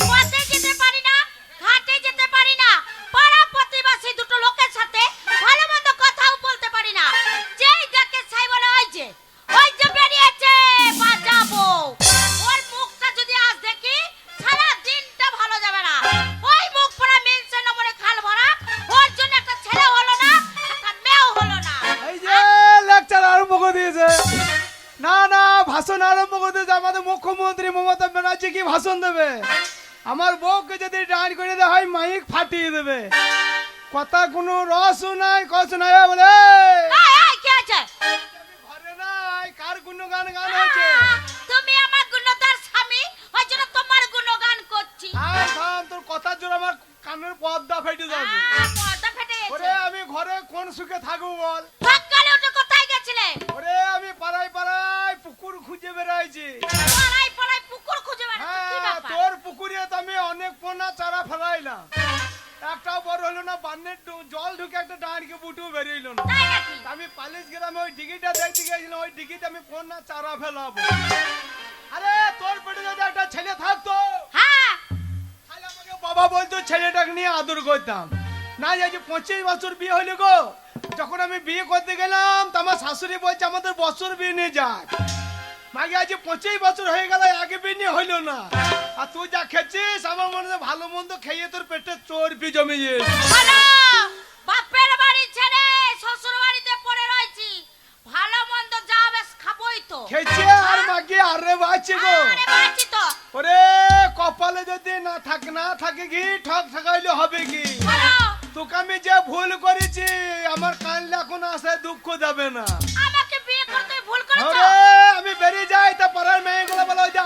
পথে যেতে পারি না ঘাটে যেতে পারি না পাড়া প্রতিবাসী দুটো লোকের সাথে ভালো মন্দ কথাও বলতে পারি না যেই দেখে সাই বলে ওই যে বেরিয়েছে বাজাবো ওর মুখটা যদি আজ দেখি সারা দিনটা ভালো যাবে না ওই মুখ পড়া মিলছে নম্বরে খাল ভরা ওর জন্য একটা ছেলে হলো না একটা মেয়েও হলো না এই যে লেকচার আরম্ভ করে দিয়েছে না না ভাষণ আরম্ভ করে দিয়েছে আমাদের মুখ্যমন্ত্রী মমতা ব্যানার্জি কি ভাষণ দেবে আমার বউকে যদি ডাঁট করে দেওয়া হয় মাইক ফাটিয়ে দেবে কথা কোনো রসও নাই কষ্ট নাই বলে এই কি আছে ঘরে নাই কার গুণগান গান হয়েছে তুমি আমার গুণদার স্বামী ওই জন্য তোমার গুণগান করছি আর থাম তোর কথার জোর আমার কানের পর্দা ফেটে যাবে পর্দা ফেটে ওরে গেছে আমি ঘরে কোন সুখে থাকবো বল সকালে উঠে কোথায় গেছিলে ওরে আমি পাড়ায় পাড়ায় পুকুর খুঁজে বেড়াইছি পাড়ায় পাড়ায় পুকুর খুঁজে বেড়াচ্ছ কি হ্যাঁ ব্যাপার তোর পুকুরে তো আমি অনেক পোনা চারা ফেলাইলাম একটাও বড় হলো না বান্নের জল ঢুকে একটা ডাঁড়কে বুটু বেরিয়েছিল না তাই নাকি আমি পালিশ গ্রামে ওই ডিগিটা দেখতে গেছিলাম ওই ডিগিতে আমি পোনা চারা ফেলাবো আরে তোর পেটে যদি একটা ছেলে থাকতো হ্যাঁ তাহলে আমাকে বাবা বলতো ছেলেটাকে নিয়ে আদর করতাম না যে 25 বছর বিয়ে হইলো গো যখন আমি বিয়ে করতে গেলাম তো আমার শাশুড়ি বলছে আমাদের বছর বিয়ে নিয়ে যাক মাগে আজ 25 বছর হয়ে গেল আগে বিয়ে নিয়ে হইলো না আর তুই যা খেয়েছিস আমার মনে হয় ভালো মন্দ খেয়ে তোর পেটে চর্বি জমে গেছে হ্যালো বাপের বাড়ি ছেড়ে শ্বশুর বাড়িতে পড়ে রয়েছি ভালো মন্দ যা বেশ খাবোই তো খেয়েছে আর মাগে আরে বাঁচছে গো আরে বাঁচি তো ওরে কপালে যদি না থাকে কি ঠক ঠকাইলে হবে কি বলো তোকে আমি যে ভুল করেছি আমার কানলে এখন আসে দুঃখ যাবে না আমাকে বিয়ে করতে ভুল করেছো আরে আমি বেরিয়ে যাই তা পাড়ার মেয়েগুলো বলো যে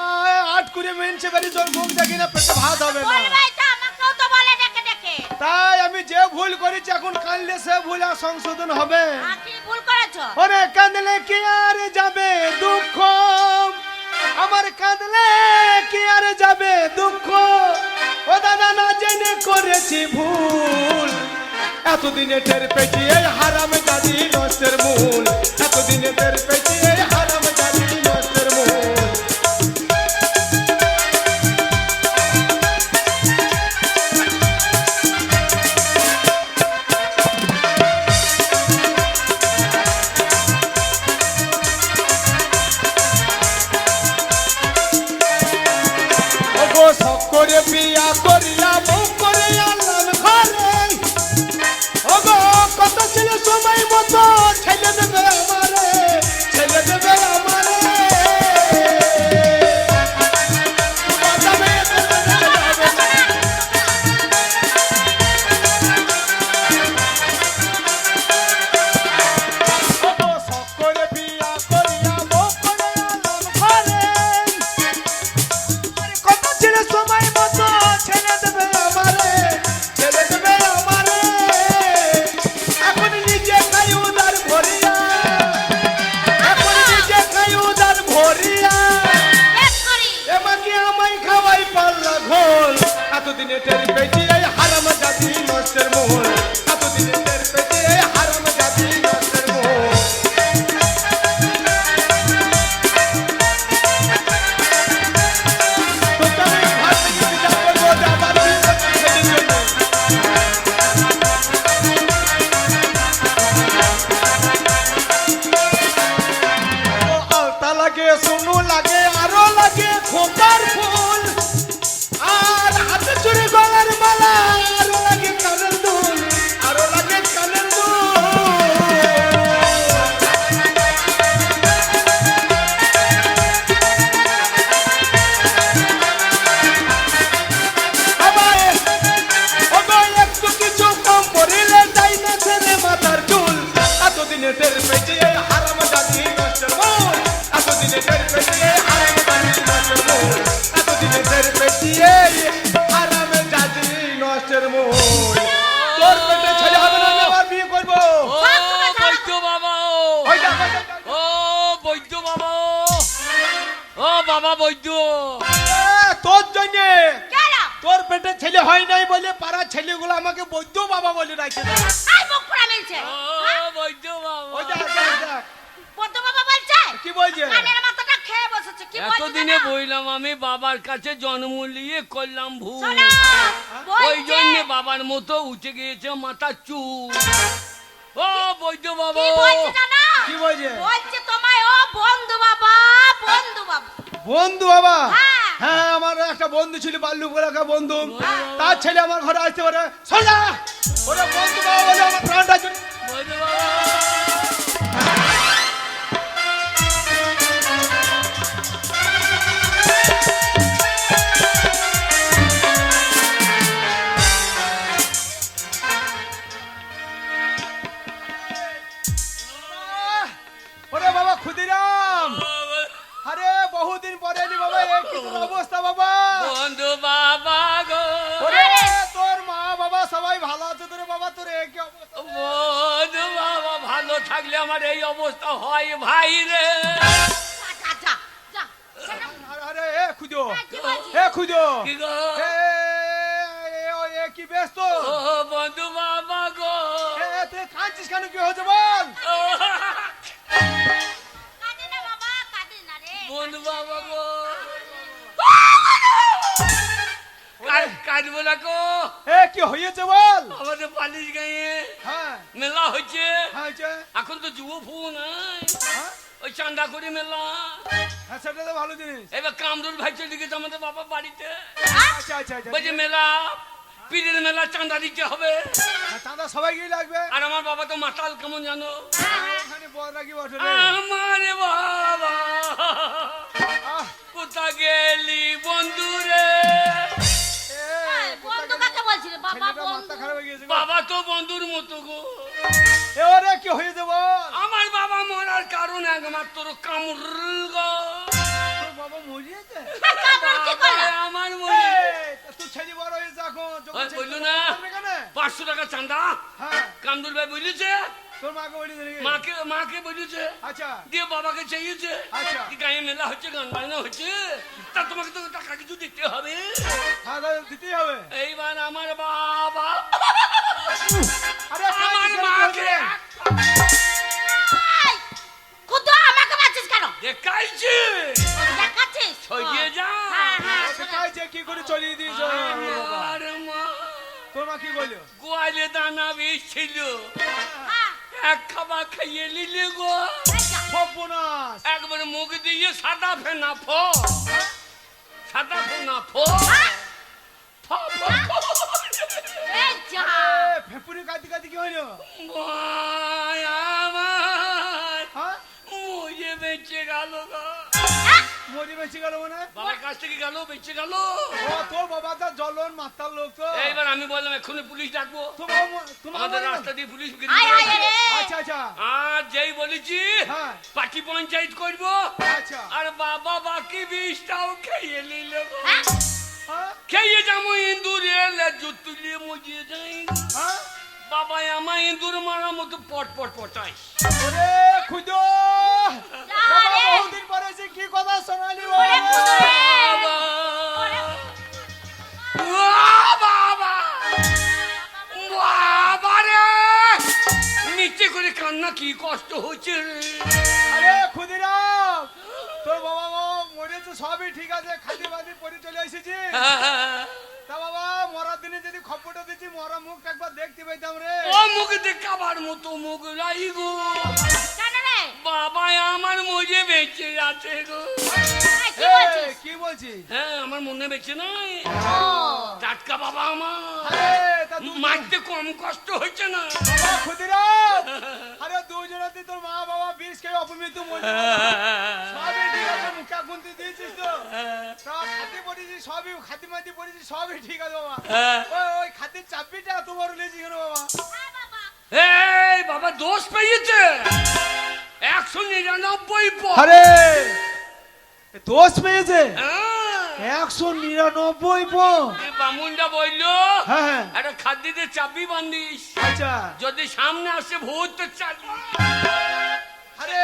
আট করে মেনছে বেরিয়ে তোর মুখ দেখি না পেটে ভাত হবে না বলবাই তো আমাকেও তো বলে ডেকে ডেকে তাই আমি যে ভুল করেছি এখন কানলে সে ভুল আর সংশোধন হবে কি ভুল করেছো ওরে কাঁদলে কি আর যাবে দুঃখ আমার কাঁদলে কি আর যাবে দুঃখ ও দাদা না জেনে করেছি ভুল এতদিনে টের পেয়েছি এই হারাম জানি নষ্টের মূল এতদিনে টের পেয়েছি এই হারাম জানি নষ্টের মূল শখ করে বিয়া করিয়া বউ করে আনলাম ঘরে ওগো কত ছিল সময় মতো ছেলে দেবে আমারে ছেলে দেবে আমারে এতদিনে টের পেয়েছি এই হারাম জাতি নষ্টের মোহন এতদিনে টের পেয়েছি এই হারাম জাতি নষ্টের মোহন আলতা লাগে সোনু লাগে আরো লাগে খোকার ফুল আর হাতে চুরি গলার মালা আরো লাগে কানের দুল আরো লাগে কানের একটু কিছু কম পড়িলে যাই না ছেড়ে মাথার চুল এতদিনে টের পেয়েছি এই হারাম জাতি নষ্টের মূল এতদিনে টের পেয়েছি এই হারাম জাতি নষ্টের মূল এতদিনে টের পেয়েছি এই হারাম জাতি নষ্টের মূল তোর পেটে ছেলে হবে না আমি আবার বিয়ে করবো ও বৈদ্য বাবা ওই দেখ, ওই দেখ, ও বৈদ্য বাবা ও বাবা বৈদ্য তোর জন্য কেন তোর পেটে ছেলে হয় নাই বলে পাড়ার ছেলেগুলো আমাকে বৈদ্য বাবা বলে রাখে আই মুখ পুরা মিলছে ও বৈদ্য বাবা ওই দেখ, দেখ, দেখ। বদ্ধ বাবা বলছে কি বলছে কানের মাথাটা খেয়ে বসেছে কি বলছে এতদিনে বইলাম আমি বাবার কাছে জন্ম নিয়ে করলাম ভুল শোনো ওই জন্য বাবার মতো উঠে গিয়েছে মাথা চুল ও বৈদ্য বাবা কি বলছে জানো কি বলছে বলছে তোমায় ও বন্ধু বাবা বন্ধু বাবা বন্ধু বাবা হ্যাঁ। হ্যাঁ আমার একটা বন্ধু ছিল বাল্লু বলে একটা বন্ধু তার ছেলে আমার ঘরে আসতে পারে সোজা ওরে বন্ধু বাবা বলে আমার প্রাণটা চলে বৈদ্য বাবা ওরে বাবা ক্ষুদিরাম আরে বহুদিন পরে এলি বাবা এই কি তোর অবস্থা বাবা বন্ধু বাবা গো ওরে তোর মা বাবা সবাই ভালো আছে তোরে বাবা তোর এই কি অবস্থা বন্ধু বাবা ভালো থাকলে আমার এই অবস্থা হয় ভাই রে যা যা যা শোনো, আরে এ খুঁজো কি বলছি এ খুঁজো কি গো এ এ কি ব্যস্ত ও বন্ধু বাবা গো এ তুই কাঁদছিস কেন কি হয়েছে বল কাঁদে না বাবা কাঁদে না রে বন্ধু বাবা গো কাঁদবো না গো এ কি হয়েছে বল আমাদের পালিশ গায়ে হ্যাঁ মেলা হচ্ছে হ্যাঁ হয়েছে এখন তো যুব ফু নাই হ্যাঁ ওই চান্দা করে মেলা হ্যাঁ সেটা তো ভালো জিনিস এবার কামরুল ভাই চলে গেছে আমাদের বাবা বাড়িতে আচ্ছা আচ্ছা আচ্ছা বলছে মেলা পীরের মেলা চান্দা দিতে হবে হ্যাঁ, চাঁদা সবাইকেই লাগবে আর আমার বাবা তো মাতাল কেমন জানো এখানে বড়রা কি বসে রে? আমার বাবা আহ, কোথা গেলি বন্ধু রে এই, বন্ধু কাকে বলছিস বাবা ছেলেটা বন্ধু মাথা খারাপ হয়ে গেছে গো। বাবা তো বন্ধুর মতো গো এ ওরে কি হয়েছে বল আমার বাবা মরার কারণ একমাত্র কামরুল গো তোর বাবা মরিয়েছে কামড় কি করলো বাবা, আমার মনে তুই ছেলে বড় হয়েছে এখন যখন ওই ছেলে বললো বড় না। করবে কেন? 500 টাকা চান্দা হ্যাঁ কামরুল ভাই বলেছে তোর মাকে বলি দিলি মাকে বলেছে আচ্ছা দিয়ে বাবাকে চাইছে আচ্ছা। কি গায়ে মেলা হচ্ছে গান বাজনা হচ্ছে তা তোমাকে তো টাকা কিছু দিতে হবে হ্যাঁ দাদা দিতেই হবে এইবার আমার বাবা আরে আমার কাঁদছিস কেন? মাকে এই, খুদ আমাকে বাঁচিস কেন দেখাইছে দেখাচ্ছিস ছড়িয়ে যা হ্যাঁ হ্যাঁ ওকে শোনো। কাঁদছে, কি করে চলিয়ে দিয়েছ আর মা তোর মা কি বললো গোয়ালে দানা বেছিল হ্যাঁ, এক খাবার খাইয়ে নিলে গো এই যা। সর্বনাশ একবারে মুখ দিয়ে সাদা ফেনা ফ সাদা ফোনা ফো ফো ফো এই যা ফেপুরি কাঁদি কাঁদি কি হইলো? ভাই আমার হ্যাঁ মরে বেঁচে গেল গো। মরি বেশি গেল মানে? বাবার কাছ থেকে গেল, বেঁচে গেল। ও তোর বাবা যা জ্বলন মাতাল লোক তো। এইবার আমি বললাম এক্ষুনি পুলিশ ডাকবো, তোমার আমাদের রাস্তা দিয়ে পুলিশ আয় আয় রে আচ্ছা আচ্ছা আর যেই বলেছি হ্যাঁ পার্টি পঞ্চায়েত করবো, আচ্ছা আর বাবা বাকি বিষটাও খেয়ে নিল গো। হ্যাঁ? হ্যাঁ খেয়ে যাবো ইঁদুরে লেজু তুলিয়ে মজিয়ে যাই। হ্যাঁ বাবা আমার ইঁদুর মারার মতো পট পট পটাই। ওরে খুদো যা বাবা রে। বহুদিন পরে এসে কি কথা শোনালি ওরে বাবা? খুদো রে। বাবা ওরে বাবা বাবা রে, নিচে করে কান্না কি কষ্ট হচ্ছে রে। আরে খুদিরাম তোর বাবা মা মরেছে সবই ঠিক আছে, খাদি বাদি পরে চলে এসেছি। তা বাবা মরার দিনে যদি খবরটা দিচ্ছি মরা মুখ একবার দেখতে পেতাম রে। ও মুখ দেখাবার মতো মুখ নাই গো। কেন রে বাবা আমার মজে বেঁচে আছে গো। এই, কি এই, বলছিস? কি বলছিস? হ্যাঁ আমার মনে বেঁচে নাই, ও টাটকা বাবা আমার। আরে তা তুই মারতে কম কষ্ট হচ্ছে না। বাবা খুদিরাম আরে দুজনেতে তোর মা বাবা বিষ খেয়ে অপমৃত্যু মরছে। সবই ঠিক আছে, মুখা গুনতে দিয়েছিস তো? তা খাতি পড়েছিস সবই, খাতি মাতি পড়েছিস সবই ঠিক আছে বাবা। ওই খাতির চাপিটা তোমার লেছি কেন বাবা? হ্যাঁ বাবা এই বাবা দোষ পেয়েছে 199 পর। আরে দোষ পেয়েছে হ্যাঁ, 199 পো। এই বামুনটা বললো হ্যাঁ হ্যাঁ একটা খাদ্যতে চাবি বান্ধিস, আচ্ছা যদি সামনে আসে ভূত তো চালিয়ে আরে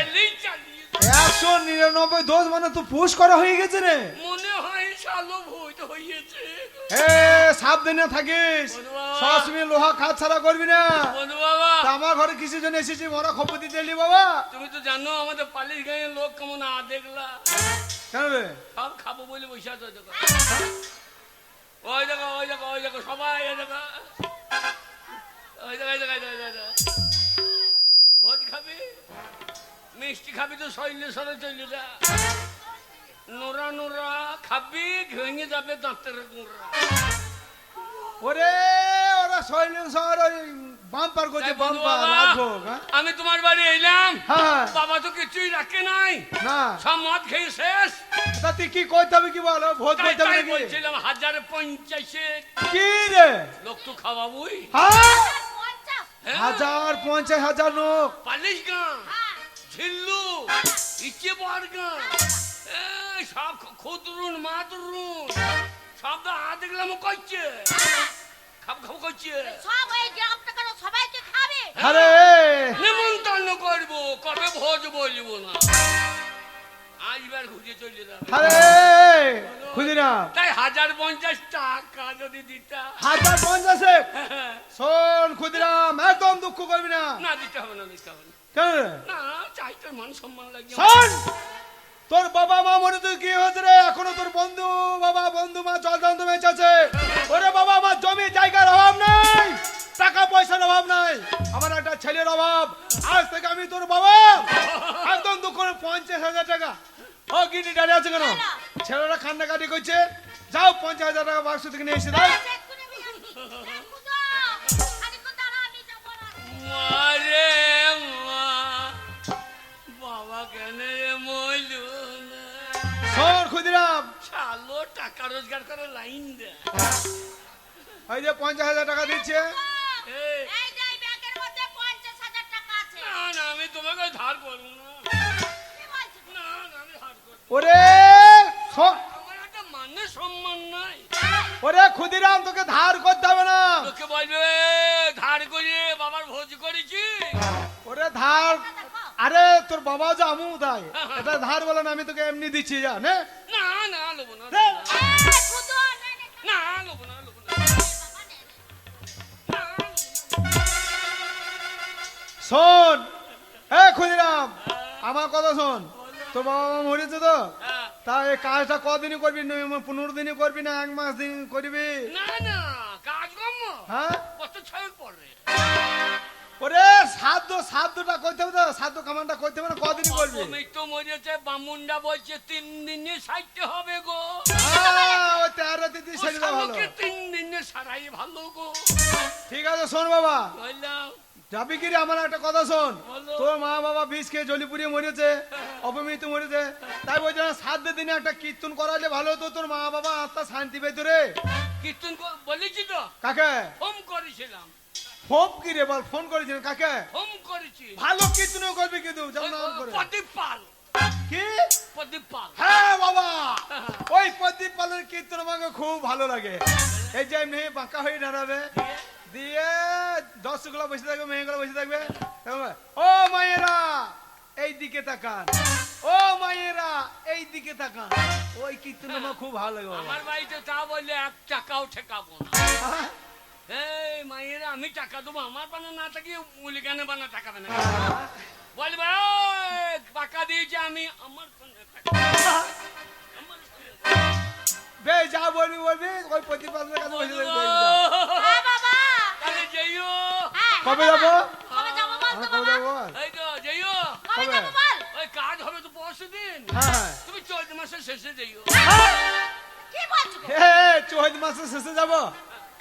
এলেই চালিয়ে। 199 দোষ মানে তো পুশ করা হয়ে গেছে রে। মনে হয় শালো ভূত হয়েছে। এ সাবধানে থাকিস, বলু বাবা। সবসময় লোহা খাত ছাড়া করবি না। বলু বাবা তা আমার ঘরে কিসের জন্য এসেছি মরা খবর দিতে এলি বাবা? তুমি তো জানো আমাদের পালিশ গাঁয়ের লোক কেমন দেখলা, কেন রে? সব খাবো বলে বসে আছো। দেখো ওই দেখো ওই দেখো ওই দেখো সবাই ওই দেখো ওই দেখো ওই দেখো ওই দেখো, ওই দেখো। ভোজ খাবি, মিষ্টি খাবি তো শৈলে সরে চলে যা। নোরা নোরা খাবি ভেঙে যাবে দাঁতের গোড়া। ওরে ওরা শৈলেশ্বর ওই বাম্পার করছে, তাই বলু বাম্পার বাবা, রাজভোগ। হ্যাঁ আমি তোমার বাড়ি এলাম, হ্যাঁ বাবা তো কিছুই রাখে নাই, না সব মদ খেয়ে শেষ। তা তুই কি করতে হবে কি বল? ভোজ তাই করতে হবে তাই নাকি? বলছিলাম 1050 কি রে? লোক তো খাওয়াবই। হ্যাঁ 50 হ্যাঁ? 1050,000 লোক। পালিশ গাঁ, হ্যাঁ ঝিল্লু, ইচ্ছে বর গাঁ, সব খুদরুন মাদরুন সব তো হাত দেখলাম করছে, খাব খাব করছে। সব এই গ্রামটা কেন সবাইকে খাবে? আরে নিমন্ত্রণ করবো, কবে ভোজ বলবো না, আজবার ঘুরে চলে যাবে। আরে খুদিরাম তাই 1050 টাকা যদি দিতা। 1050 শোন খুদিরাম একদম দুঃখ করবি না। না দিতে হবে না, দিতে হবে না। কেন রে? না চাই তোর মান সম্মান লাগে। শোন তোর বাবা মা মরে তুই কি হয়েছে রে? এখনো তোর বন্ধু বাবা বন্ধু মা জলদন্ত বেঁচে আছে। ওরে বাবা আমার জমি জায়গার অভাব নাই, টাকা পয়সার অভাব নাই, আমার একটা ছেলের অভাব। আজ থেকে আমি তোর বাবা একদম দুঃখ করে 50,000 টাকা। ও গিনি দাঁড়িয়ে আছে কেন? ছেলেরা কান্নাকাটি করছে, যাও 50,000 টাকা বাক্স থেকে নিয়ে এসে দাও। এক্ষুনি আমি আসছি। এ খুদো, আরে খুদো না, আমি যাবো না। মারে মা, বাবা কেন রে মইলু না? শোন খুদিরাম শালো টাকা রোজগার করে লাইন দে। ওই যে 50,000 টাকা দিচ্ছে। এই, এই যে এই ব্যাগের মধ্যে 50,000 টাকা আছে। না না আমি তোমাকে ধার করবো না, কি বলছিস? না না আমি ধার করবো না। ওরে আমার একটা মানে সম্মান নাই। ওরে খুদিরাম তোকে ধার করতে হবে না। তোকে বলবে ধার করে বাবার ভোজ করেছি। ওরে ধার দেখো আরে তোর বাবা যা আমু তাই এটা ধার বলে না, আমি তোকে এমনি দিচ্ছি যা নে। না না লোবো না, নে। এই খুদো, নে, নে, নে। না লোবো না, লোবো না, বাবা, নে, নে। না, শোন এ খুদিরাম আমার কথা শোন, তোর বাবা মা মরেছে তো, হ্যাঁ। তা এই কাজটা কদিনই করবি? 15 দিনই করবি না 1 মাস দিন করবি? না না কাজ কম হ্যাঁ বছর 6 পরে। ওরে সাধ্যটা কইতে হবে তো, সাধ্য কামানটা কইতে হবে না, কদিন করবি? আমি তো মরেছে বামুন্ডা বলছে 3 দিনে সাইতে হবে গো। ওই 13 দিদি সেরে দাও ভালো। 3 দিনে সারাই ভালো গো। ঠিক আছে শোন বাবা, বললাম যাবি কি রে? আমার একটা কথা শোন, বলো। তোর মা বাবা বিষ খেয়ে জলি পুড়িয়ে মরেছে, অপমৃত্যু মরেছে, তাই বলছি না 7 দিনে একটা কীর্তন করালে ভালো হতো, তোর মা বাবা আত্মা শান্তি পেত রে। কীর্তন বলেছি তো, কাকে ফোন করেছিলাম। ফোন কি রে বল? ফোন করেছিলেন কাকে? ফোন করেছি ভালো কীর্তন করবি কিন্তু যেমন নাম করে। প্রদীপ পাল। কি? প্রদীপ পাল। হ্যাঁ বাবা, ওই প্রদীপ পালের কীর্তন আমাকে খুব ভালো লাগে। এই যে মেয়ে বাঁকা হয়ে দাঁড়াবে, দিয়ে 10 গুলা বসে থাকবে, মেয়েগুলো বসে থাকবে, ও মায়েরা এই দিকে তাকান, ও মায়েরা এই দিকে তাকান, ওই কীর্তন আমার খুব ভালো লাগে বাবা। আমার বাড়িতে তা বললে 1 টাকাও ঠেকাবো না। হ্যাঁ? এই মায়েরা আমি টাকা দেবো, আমার বানা না থাকি মুলি কেন বানা টাকাবে না। বলবে টাকা দিয়েছি আমি, আমার সঙ্গে টাকা। আমার সঙ্গে বে যা বলবি বলবি, ওই প্রদীপ পালের কাছে বসে থাকবি। হ্যাঁ বাবা। তাহলে যাইও। হ্যাঁ, কবে হ্যাঁ, যাবো? কবে যাবো বল তো আমরা কবে বাবা? যাবো? এই তো যাইও। কবে কবে? যাবো বল? ওই কাজ হবে তো 5 দিন। হ্যাঁ তুমি 14 মাসের শেষে যাইও। কি বলছো গো? হে, 14 মাসের শেষে যাবো?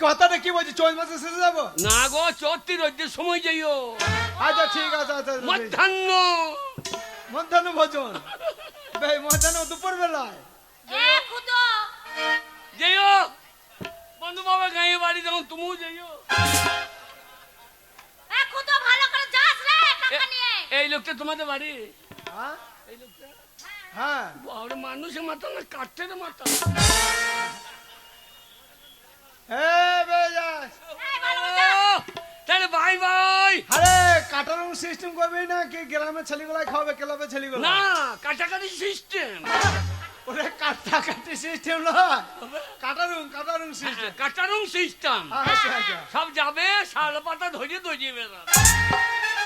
কথাটা কি বলছি? 14 মাসের শেষে যাবো? না গো 34 রোজের সময় যাইও। আচ্ছা ঠিক আছে, আচ্ছা মধ্যাহ্ন। মধ্যাহ্ন ভোজন, বে মধ্যাহ্ন দুপুর বেলায়। এ খুদো। যাইও বন্ধু বাবা গাঁয়ে বাড়ি যখন তুমিও যাইও। এ খুদো ভালো করে যাস রে টাকা নিয়ে। এই লোকটা তোমাদের বাড়ি? হ্যাঁ এই লোকটা হ্যাঁ বাবা মানুষের মাথা না কাঠের মাথা। এ বে যাস। এই ভালো করে যা। তাহলে বাই বাই। আরে কাটারুন সিস্টেম করবি না কি গ্রামের ছেলেগুলাই খাওয়াবে, ক্লাবের ছেলেগুলো? না কাটাকাটি সিস্টেম। ওরে কাটাকাটি সিস্টেম নয়, কাটারুন সিস্টেম। কাটারুং সিস্টেম। আচ্ছা আচ্ছা। সব যাবে শাল পাতা ধরে দজিয়ে বেড়াবে।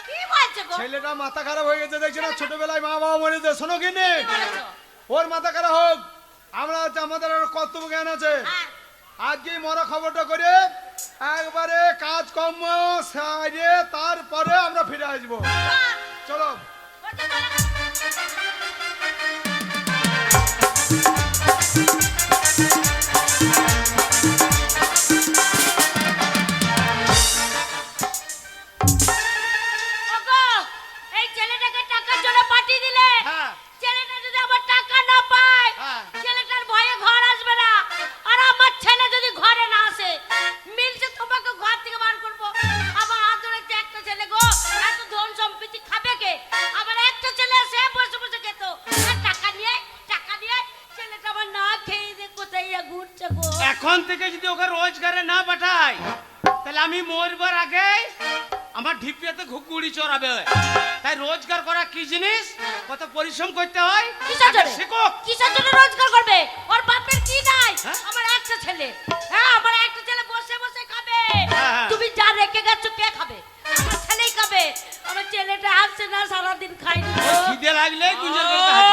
কি বলছো গো? ছেলেটা মাথা খারাপ হয়ে গেছে দেখছি না, ছোটবেলায় মা বাবা মরেছে। শোনো কিনে, কি বলেছো? ওর মাথা খারাপ হোক, আমরা আমাদের আরো কর্তব্য জ্ঞান আছে। হ্যাঁ। আজকে মরা খবরটা করে একবারে কাজকর্ম সাইডে তারপরে আমরা ফিরে আসবো। চলো। বলছো ভালো ওগো, এই ছেলেটাকে টাকার জন্য পাঠিয়ে দিলে। হ্যাঁ। ছেলেটা যদি আমার টাকা না পায়, হ্যাঁ। ছেলেটার ভয়ে ঘর আসবে না। আর আমার ছেলে যদি ঘরে না আসে, মিলছে তোমাকে ঘর থেকে বার করবো। আমার আদরে একটা ছেলে গো, এত ধন সম্পত্তি খাবে কে? আমার একটা ছেলে সে বসে বসে খেত। আর টাকা নিয়ে ছেলেটা আমার না খেয়ে দিয়ে কোথায় ঘুরছে গো। এখন থেকে যদি ওকে রোজগারে না পাঠাই, তাহলে আমি মরবার আগে আমার ঢিপিয়াতে ঘুগুড়ি চড়াবে। তাই রোজগার করা কি জিনিস, কত পরিশ্রম করতে হয় কিসের আগে জন্য? শেখো। কিসের জন্য রোজগার করবে? ওর বাপের কি নাই? হ্যাঁ? আমার একটা ছেলে। হ্যাঁ, আমার একটা ছেলে বসে বসে খাবে। হ্যাঁ। তুমি যা রেখে গেছো কে খাবে? আমার ছেলেই খাবে। আমার ছেলেটা আসছে না, সারাদিন খাইনি গো। খিদে লাগলে গুঞ্জন করতে হয়।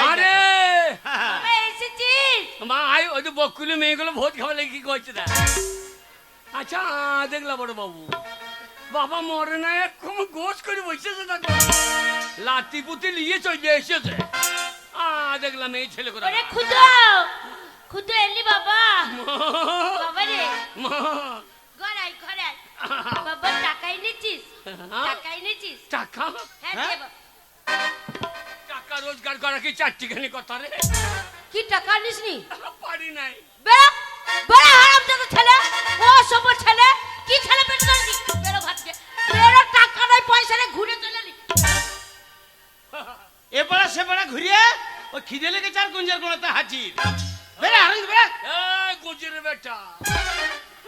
আরে বাবা এসেছিস? মা আই ওই তো বকুলি মেয়েগুলো ভোট খাওয়া লাগে কি করছে না। আচ্ছা দেখলা বড় বাবু, বাবা মরে না এরকম গোস করে বসেছে দেখো, লাতি পুতি নিয়ে চলে এসেছে। দেখলাম এই ছেলে করে ওরে খুদো, খুদো এলি বাবা। বাবা রে, ঘরে আয়, ঘরে আয়। বাবা টাকা এনেছিস? টাকা এনেছিস? টাকা হ্যাঁ হ্যাঁ? দে বাবা। টাকা রোজগার করা কি চারটিখানি কথা রে? কি টাকা আনিস নি? পারি নাই। বেরো, বেরো হারামজাদা ছেলে। ও সব ছেলে, কি ছেলে পেটে ধরেছি? বেরো ঘর থেকে। বেরো, টাকা নাই পয়সা নেই, ঘুরে চলে এলি। এপাড়া সেপাড়া ঘুরিয়ে ও খিদে লেগেছে আর গুঞ্জার কোনাতে হাজির। বেড়া হারান বেড়া। এই গুজির বেটা,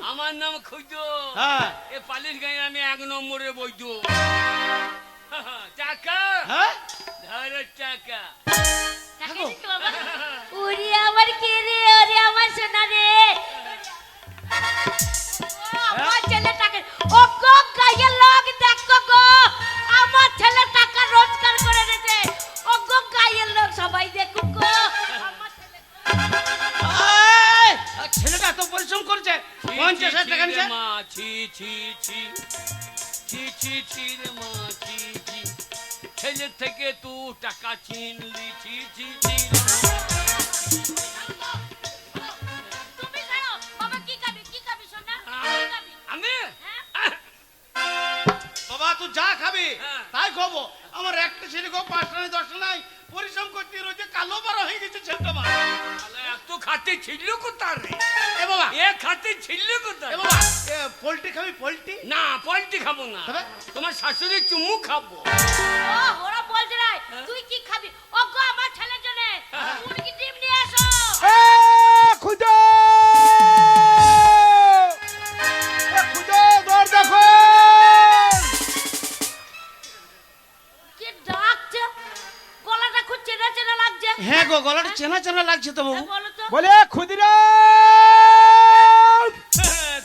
আমার নাম খুঁজ। হ্যাঁ এ পালিশ গায়ে আমি 1 নম্বরে বৈধ। টাকা হ্যাঁ ধরো টাকা। টাকা দিতে বাবা। ওরে আমার কে রে, ওরে আমার সোনা রে। ও, আমার ছেলে টাকা, ও গো গায়ের লোক দেখো গো, আমার ছেলে টাকা রোজগার করে এনেছে। ও গো গায়ের লোক সবাই দেখুক গো, আমার ছেলে। এই, আর ছেলেটা এত পরিশ্রম করছে, 50,000 টাকা নিছে। মা ছি ছি ছি ছি ছি ছি রে মা ছি ছি ছেলে থেকে তু টাকা ছিনলি ছি ছি ছি রে মা। তুমি ছাড়ো বাবা, কি খাবি সোনা, কি খাবি? আমি হ্যাঁ? বাবা তুই যা খাবি হ্যাঁ। তাই খাবো। আমার একটা ছেলে গো 5টা নাই 10টা নাই পরিশ্রম করতে রয়েছে, কালো পারা হয়ে গেছে ছেলেটা মা। শালা এত খাতে ছিল কোথায় রে? এ বাবা এ খাতে ছিল কোথায়? এ বাবা পোল্ট্রি খাবি পোল্ট্রি? না পোল্ট্রি খাবো না, তবে? তোমার শাশুড়ি চুমু খাবো। ও ওরা বলছে না তুই কি খাবি? ওগো আমার ছেলের জন্য মুরগি ডিম নিয়ে এসো। এ খুদো দরজা খোল। কি ডাকছে, গলাটা খুব চেনা চেনা লাগছে। হ্যাঁ গো গলাটা চেনা চেনা লাগছে তো বাবু। হ্যাঁ, বলো তো। বলে খুদিরা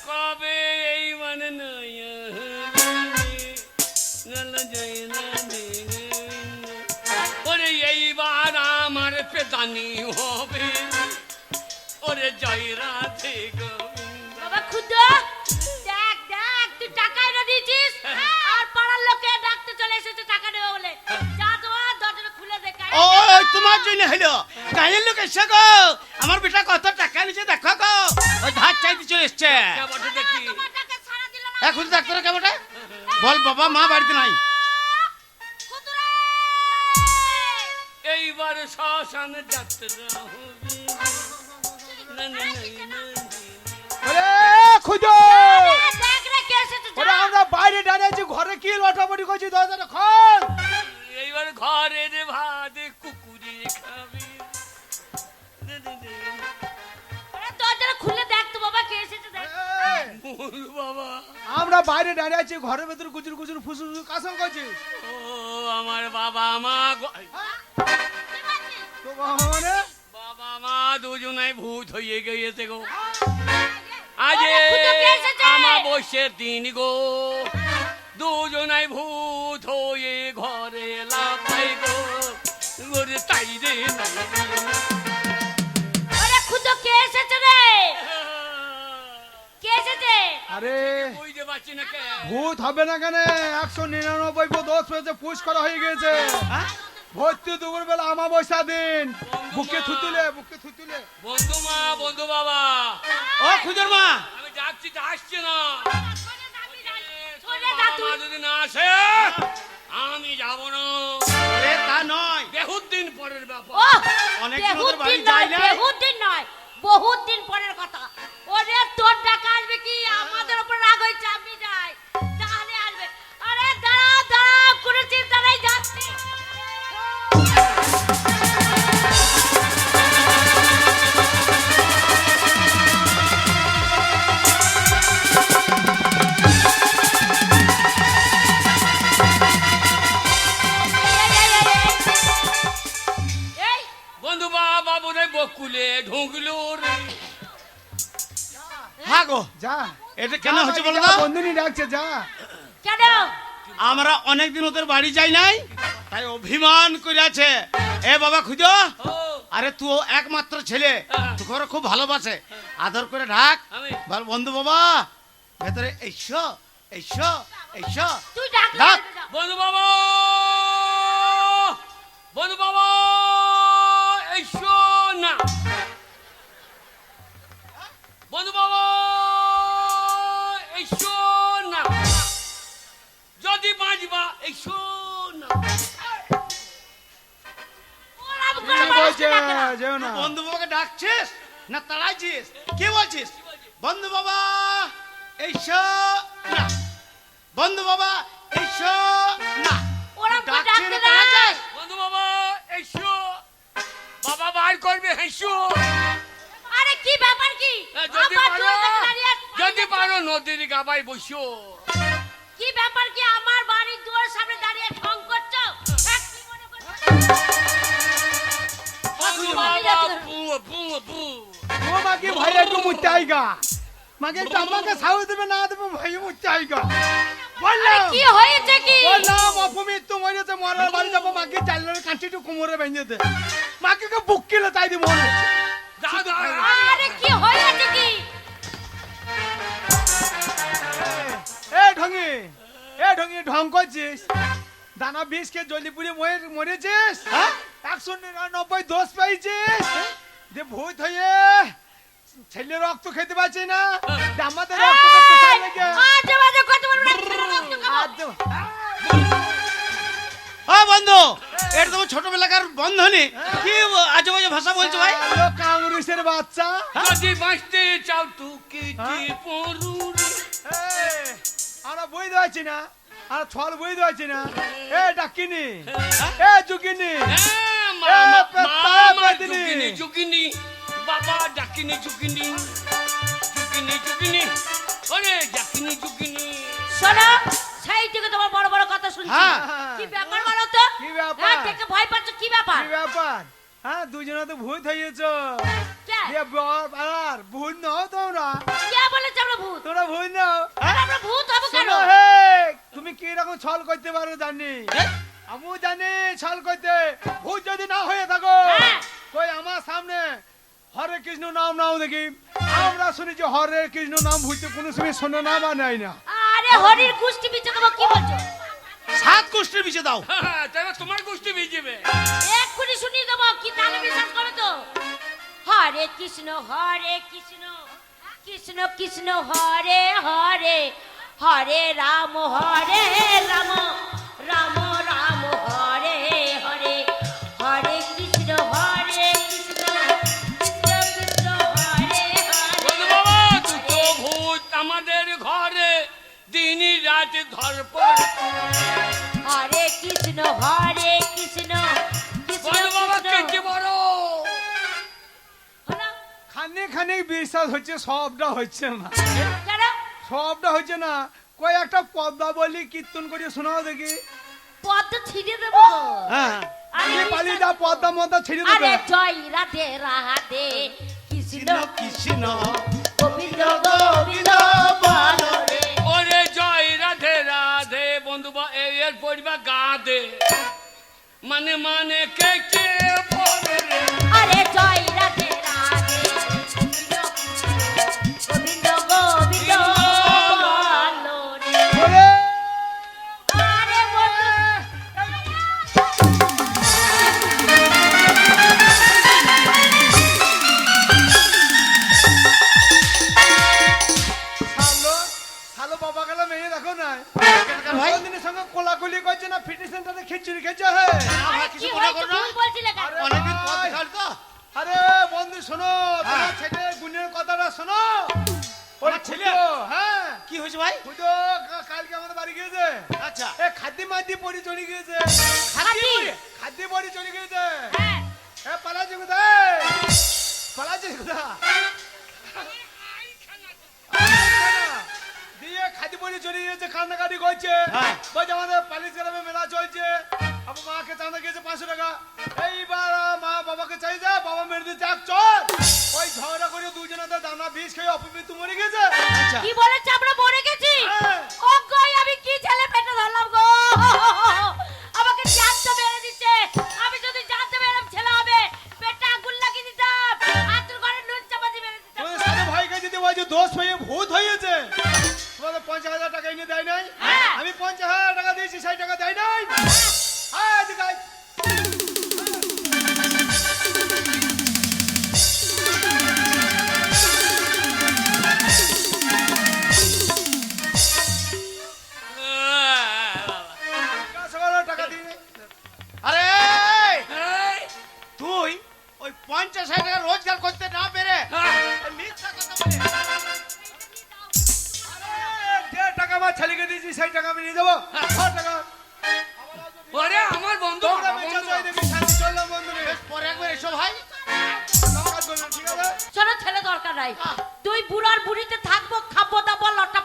কবে এই মানে ওরে এইবার আমার পেদানি হবে ওরে জয় রাধে গোবিন্দ। বাবা খুদো দেখ দেখ, তুই টাকা এনে দিয়েছিস আর পাড়ার লোকে ডাকতে চলে এসেছে টাকা দেবে বলে। যা তো দরজাটা খুলে দে। ওই তোমার জন্য হলো কাজের লোক এসে গো, আমার বেটা কত টাকা নিচে দেখো গো, ওই ধার চাইতে চলে এসছে। কে বটে দেখি? তোমার টাকা ছাড়া দিল না। এখন ডাক্তার কেমনটা বল বাবা মা বাড়িতে নাই। খুদরে এইবার শ্মশানে যাত্রা হবে না, না, না, না, না। বলে খুদো দেখ রে কে এসেছে। ওরা আমরা বাইরে দাঁড়িয়েছি, ঘরে কি লটাপটি করছি, দরজাটা খোল। এইবার ঘরের ভাত কুকুরে খাবে না, না, না। ওরে দরজাটা খুলে দেখ তো বাবা কে এসেছে দেখ। বল বাবা, আমরা বাইরে দাঁড়িয়ে আছি, ঘরের ভেতর গুজুর গুজুর ফুসুর কাসম করছিস। ও আমার বাবা মা কি বলছিস? তো বাবা মানে বাবা মা দুজনাই ভূত হয়ে গিয়েছে গো। আজ ওরে খুদো কে এসেছে? আমাবস্যের দিন গো, দুজনাই ভূত হয়ে ঘরে লাফাই গো ওরে তাই রে নাই রে। ওরে খুদো কে এসেছে রে? কে এসেছে? আরে বুঝতে পারছি না কে। ভূত হবে না কেন, 199 গো দোষ পেয়েছে, পুশ করা হয়ে গেছে। ভর্তি দুপুর বেলা আমাবস্যা দিন, বুকে থুতুলে বুকে থুতুলে। বন্ধু মা বন্ধু বাবা, ও খুদের মা আমি যাচ্ছি তো আসছে না। সোজা যা বাবা তুই। মা যদি না আসে আমি যাব না। এ তা নয়, বহুত দিন পরের ব্যাপার। ও অনেক দিন বহুত ওদের বাড়ি দিন যাই নয়, নাই। বহুত দিন নয়, বহুত দিন পরের কথা। ওরে তোর টাকা আসবে কি আমাদের উপর রাগ হয়েছে আমি যাই তাহলে আসবে। আরে দাঁড়াও দাঁড়াও কোনো চিন্তা নাই যাচ্ছি। এই বন্ধু বাবা বোধহয় বকুলে ঢুকলো রে। হ্যাঁ গো যা, এটা কেন হচ্ছে বলো যা, তো? বন্ধুনি ডাকছে, যা। কেন? আমরা অনেকদিন ওদের বাড়ি যাই নাই, তাই অভিমান করে আছে। এ বাবা খুঁজো, ও আরে তুই একমাত্র ছেলে, তোকে ওরা খুব ভালোবাসে, আদর করে ডাক। আমি বল বন্ধু বাবা ভেতরে এসো এসো এসো। তুই ডাক ডাক। বন্ধু বাবা, বন্ধু বাবা এসো না। বন্ধু বাবা এসো না, যদি বাঁচবা এসো না। ওরম কি করে বলছে, মানুষকে ডাকে না। যেও না। বন্ধু বাবাকে ডাকছিস না তাড়াইছিস? কি বলছিস? বন্ধু বাবা এসো না, বন্ধু বাবা এসো না। ওরম করে ডাকছিস ডাকতে না না। তাড়াইছিস? বন্ধু বাবা এসো, বাবা বার করবে হেসো। আরে কি ব্যাপার কি? যদি আমার পারো, দুয়ারে কাছে দাঁড়িয়ে আছিস। যদি পারো নদীর গাবায় বসো। কি ব্যাপার কি আমার বাড়ির দুয়ার সামনে দাঁড়িয়ে ঢং করছো? এক কি মনে করছো? বন্ধু বাবা, বাবা বু বু বু। ও মাকে ভাই একটু মুচতে আইগা, মাকে একটু আমাকে সাহস দেবে না দেবে, ভাই মুচতে আইগা। আরে বললাম কি হয়েছে কি? বললাম অপমৃত্যু মরেছে, মরার বাড়ি যাবো, মাকে চালের কাঁচিটু কোমরে বেঁধে দে, মাকে বুক কিলে তাই দিয়ে মরে। দাদা আরে কি হয়েছে কি? এ ঢঙ্গি, এ ঢঙ্গি ঢং করছিস দানা 20 কে জলি পুড়ে মরেছিস হ্যাঁ? 199 দোষ পেয়েছিস যে ভূত হয়ে ছেলে রক্ত খেতে পারছি না যে আমাদের রক্তটা কোথায় লেগে আজে বাজে কথা বলবো না, ছেলের রক্ত খাবো। হ্যাঁ বন্ধু এটা তোমার ছোটবেলাকার বন্ধনী কি আজে বাজে ভাষা বলছো ভাই আলো কাংরুসের বাচ্চা যদি বাঁচতে চাও তুকে পড়ুন এই, আমরা বই দেওয়াছি না আর ছল বই দেওয়াছি না এ ডাকিনি এ জুকিনি জুগিনি জুগিনি বাবা ডাকিনি জুগিনি জুগিনি জুগিনি ওরে ডাকিনি জুগিনি শোনো সেই থেকে তোমার বড় বড় কথা শুনছি হ্যাঁ। কি ব্যাপার বলো তো কি ব্যাপার? হ্যাঁ, দেখে ভয় পাচ্ছ কি ব্যাপার কি ব্যাপার হ্যাঁ দুজনে তো ভূত হয়েছ কে? এ আর ভূত নও তোমরা কে বলেছে আমরা ভূত তোমরা ভূত নও আর আমরা ভূত হবো কেন শোনো হে তুমি কি রকম ছল করতে পারো জানি আমিও জানি ছল করতে ভূত যদি না হয়ে থাকো হ্যাঁ। কই আমার সামনে হরে কৃষ্ণ নাম নাও দেখি আমরা শুনেছি হরে কৃষ্ণ নাম ভূত কোনো সময় শোনা না বা নাই না আরে হরির গোষ্ঠী বিচে দেবো কি বলছো 7 কোষ্ঠীর বিষে দাও তাই তোমার গোষ্ঠী ভিজবে এক্ষুনি শুনিয়ে দেবো কি তাহলে বিশ্বাস করো তো হরে কৃষ্ণ কৃষ্ণ কৃষ্ণ হরে হরে হরে রাম রাম রাম হরে হরে হরে কৃষ্ণ কৃষ্ণ কৃষ্ণ হরে বন্ধু হরে বাবা দুটো ভূত আমাদের ঘরে দিনই রাত ধরপড় হরে কৃষ্ণ কৃষ্ণ বন্ধু বাবা কৃষ্ণ কেটে বড় হলো? খানে খানে বিশ্বাস হচ্ছে সবটা হচ্ছে না কেন? সবটা হচ্ছে না কই একটা পদ্মা বলি কীর্তন করে শোনাও দেখি পদ্ম ছিঁড়ে দেবো গো। হ্যাঁ আরে তুমি পালিয়ে যা পদ্মা মদ্দা ছেড়ে আরে দেবে জয় রাধে রাধে কৃষ্ণ কৃষ্ণ গোবিন্দ গোবিন্দ বলো রে ওরে জয় রাধে রাধে বন্ধু বা এর পরিবার গাঁদে মানে মানে কেটে পড়ে রে আরে জয় রাধে রাধে কৃষ্ণ গোবিন্দ গোবিন্দ বলো রে ওরে! আরে বন্ধু শালো শালো বাবা গেল মেয়ে দেখো না ভাই দিনের সঙ্গে কোলাকুলি করছে না ফিটনেস সেন্টারে খিচুড়ি খেয়েছে হে আরে কিছু কি মনে হয়েছে করো না। ভুল বলছিলে কেন আরে অনেকদিন পর ভাই, দেখাল তো আরে বন্ধু শোনো তোমার ছেলে গুণের কথাটা শোনো ওই আমার ছেলে? খুঁজো, হ্যাঁ কি হয়েছে ভাই খুঁজো কালকে আমাদের বাড়ি গিয়েছে আচ্ছা এ খাদ্যি মাদ্দি পরি চলে গিয়েছে হাতি খাদ্যি পরি চলে গিয়েছে হ্যাঁ এ পালাচ্ছে কোথায় পালাচ্ছে কোথায় দিয়ে খাদ্যি পরি চলে গিয়েছে কান্নাকাটি করছে হ্যাঁ। বলছে আমাদের পালিশ গ্রামে মেলা চলছে আমার মাকে চাঁদা গিয়েছে 500 টাকা এইবার মা বাবাকে চাইছে বাবা মেরে দিচ্ছে এক চল ওই ঝগড়া করে দুজনে তো দানা বিষ খেয়ে অপমৃত্যু মরে গেছে আচ্ছা কি বলেছে আমরা মরে গেছি হ্যাঁ। ও গই আমি কি ছেলে পেটে ধরলাম গো আমাকে জানতে মেরে দিচ্ছে আমি যদি জানতে মেরাম ছেলে হবে পেটে আগুন লাগিয়ে দিতাম আতুর ঘরে নুন চাপা দিয়ে মেরে দিতাম তোমাদের সাথে ভাইকে যদি বলছে দোষ হয়ে ভূত হয়েছে তোমাদের 50,000 টাকা এনে দেয় নাই হ্যাঁ। আমি 50,000 টাকা দিয়েছি 60 টাকা দেয় নাই হ্যাঁ এদিকে আয়। জিজ্ঞাসা করো, টাকা দিয়ে নে। আরে এই, তুই ওই 50,000 টাকা রোজগার করতে না পেরে ওই মিথ্যা কথা বলে আরে, যে টাকা আমার ছেলেকে দিয়েছি সেই টাকা আমি নিয়ে যাবো 100 টাকা ওরে আমার বন্ধু তোমরা বাবা, বেঁচে বন্ধু। যাই দেখি শান্তি চললাম বন্ধু রে। বেশ পরে একবার এসো ভাই নমস্কার করলাম, ঠিক আছে শোনো ছেলে দরকার নাই তুই বুড়ার বুড়িতে থাকবো খাবো দাবো লটা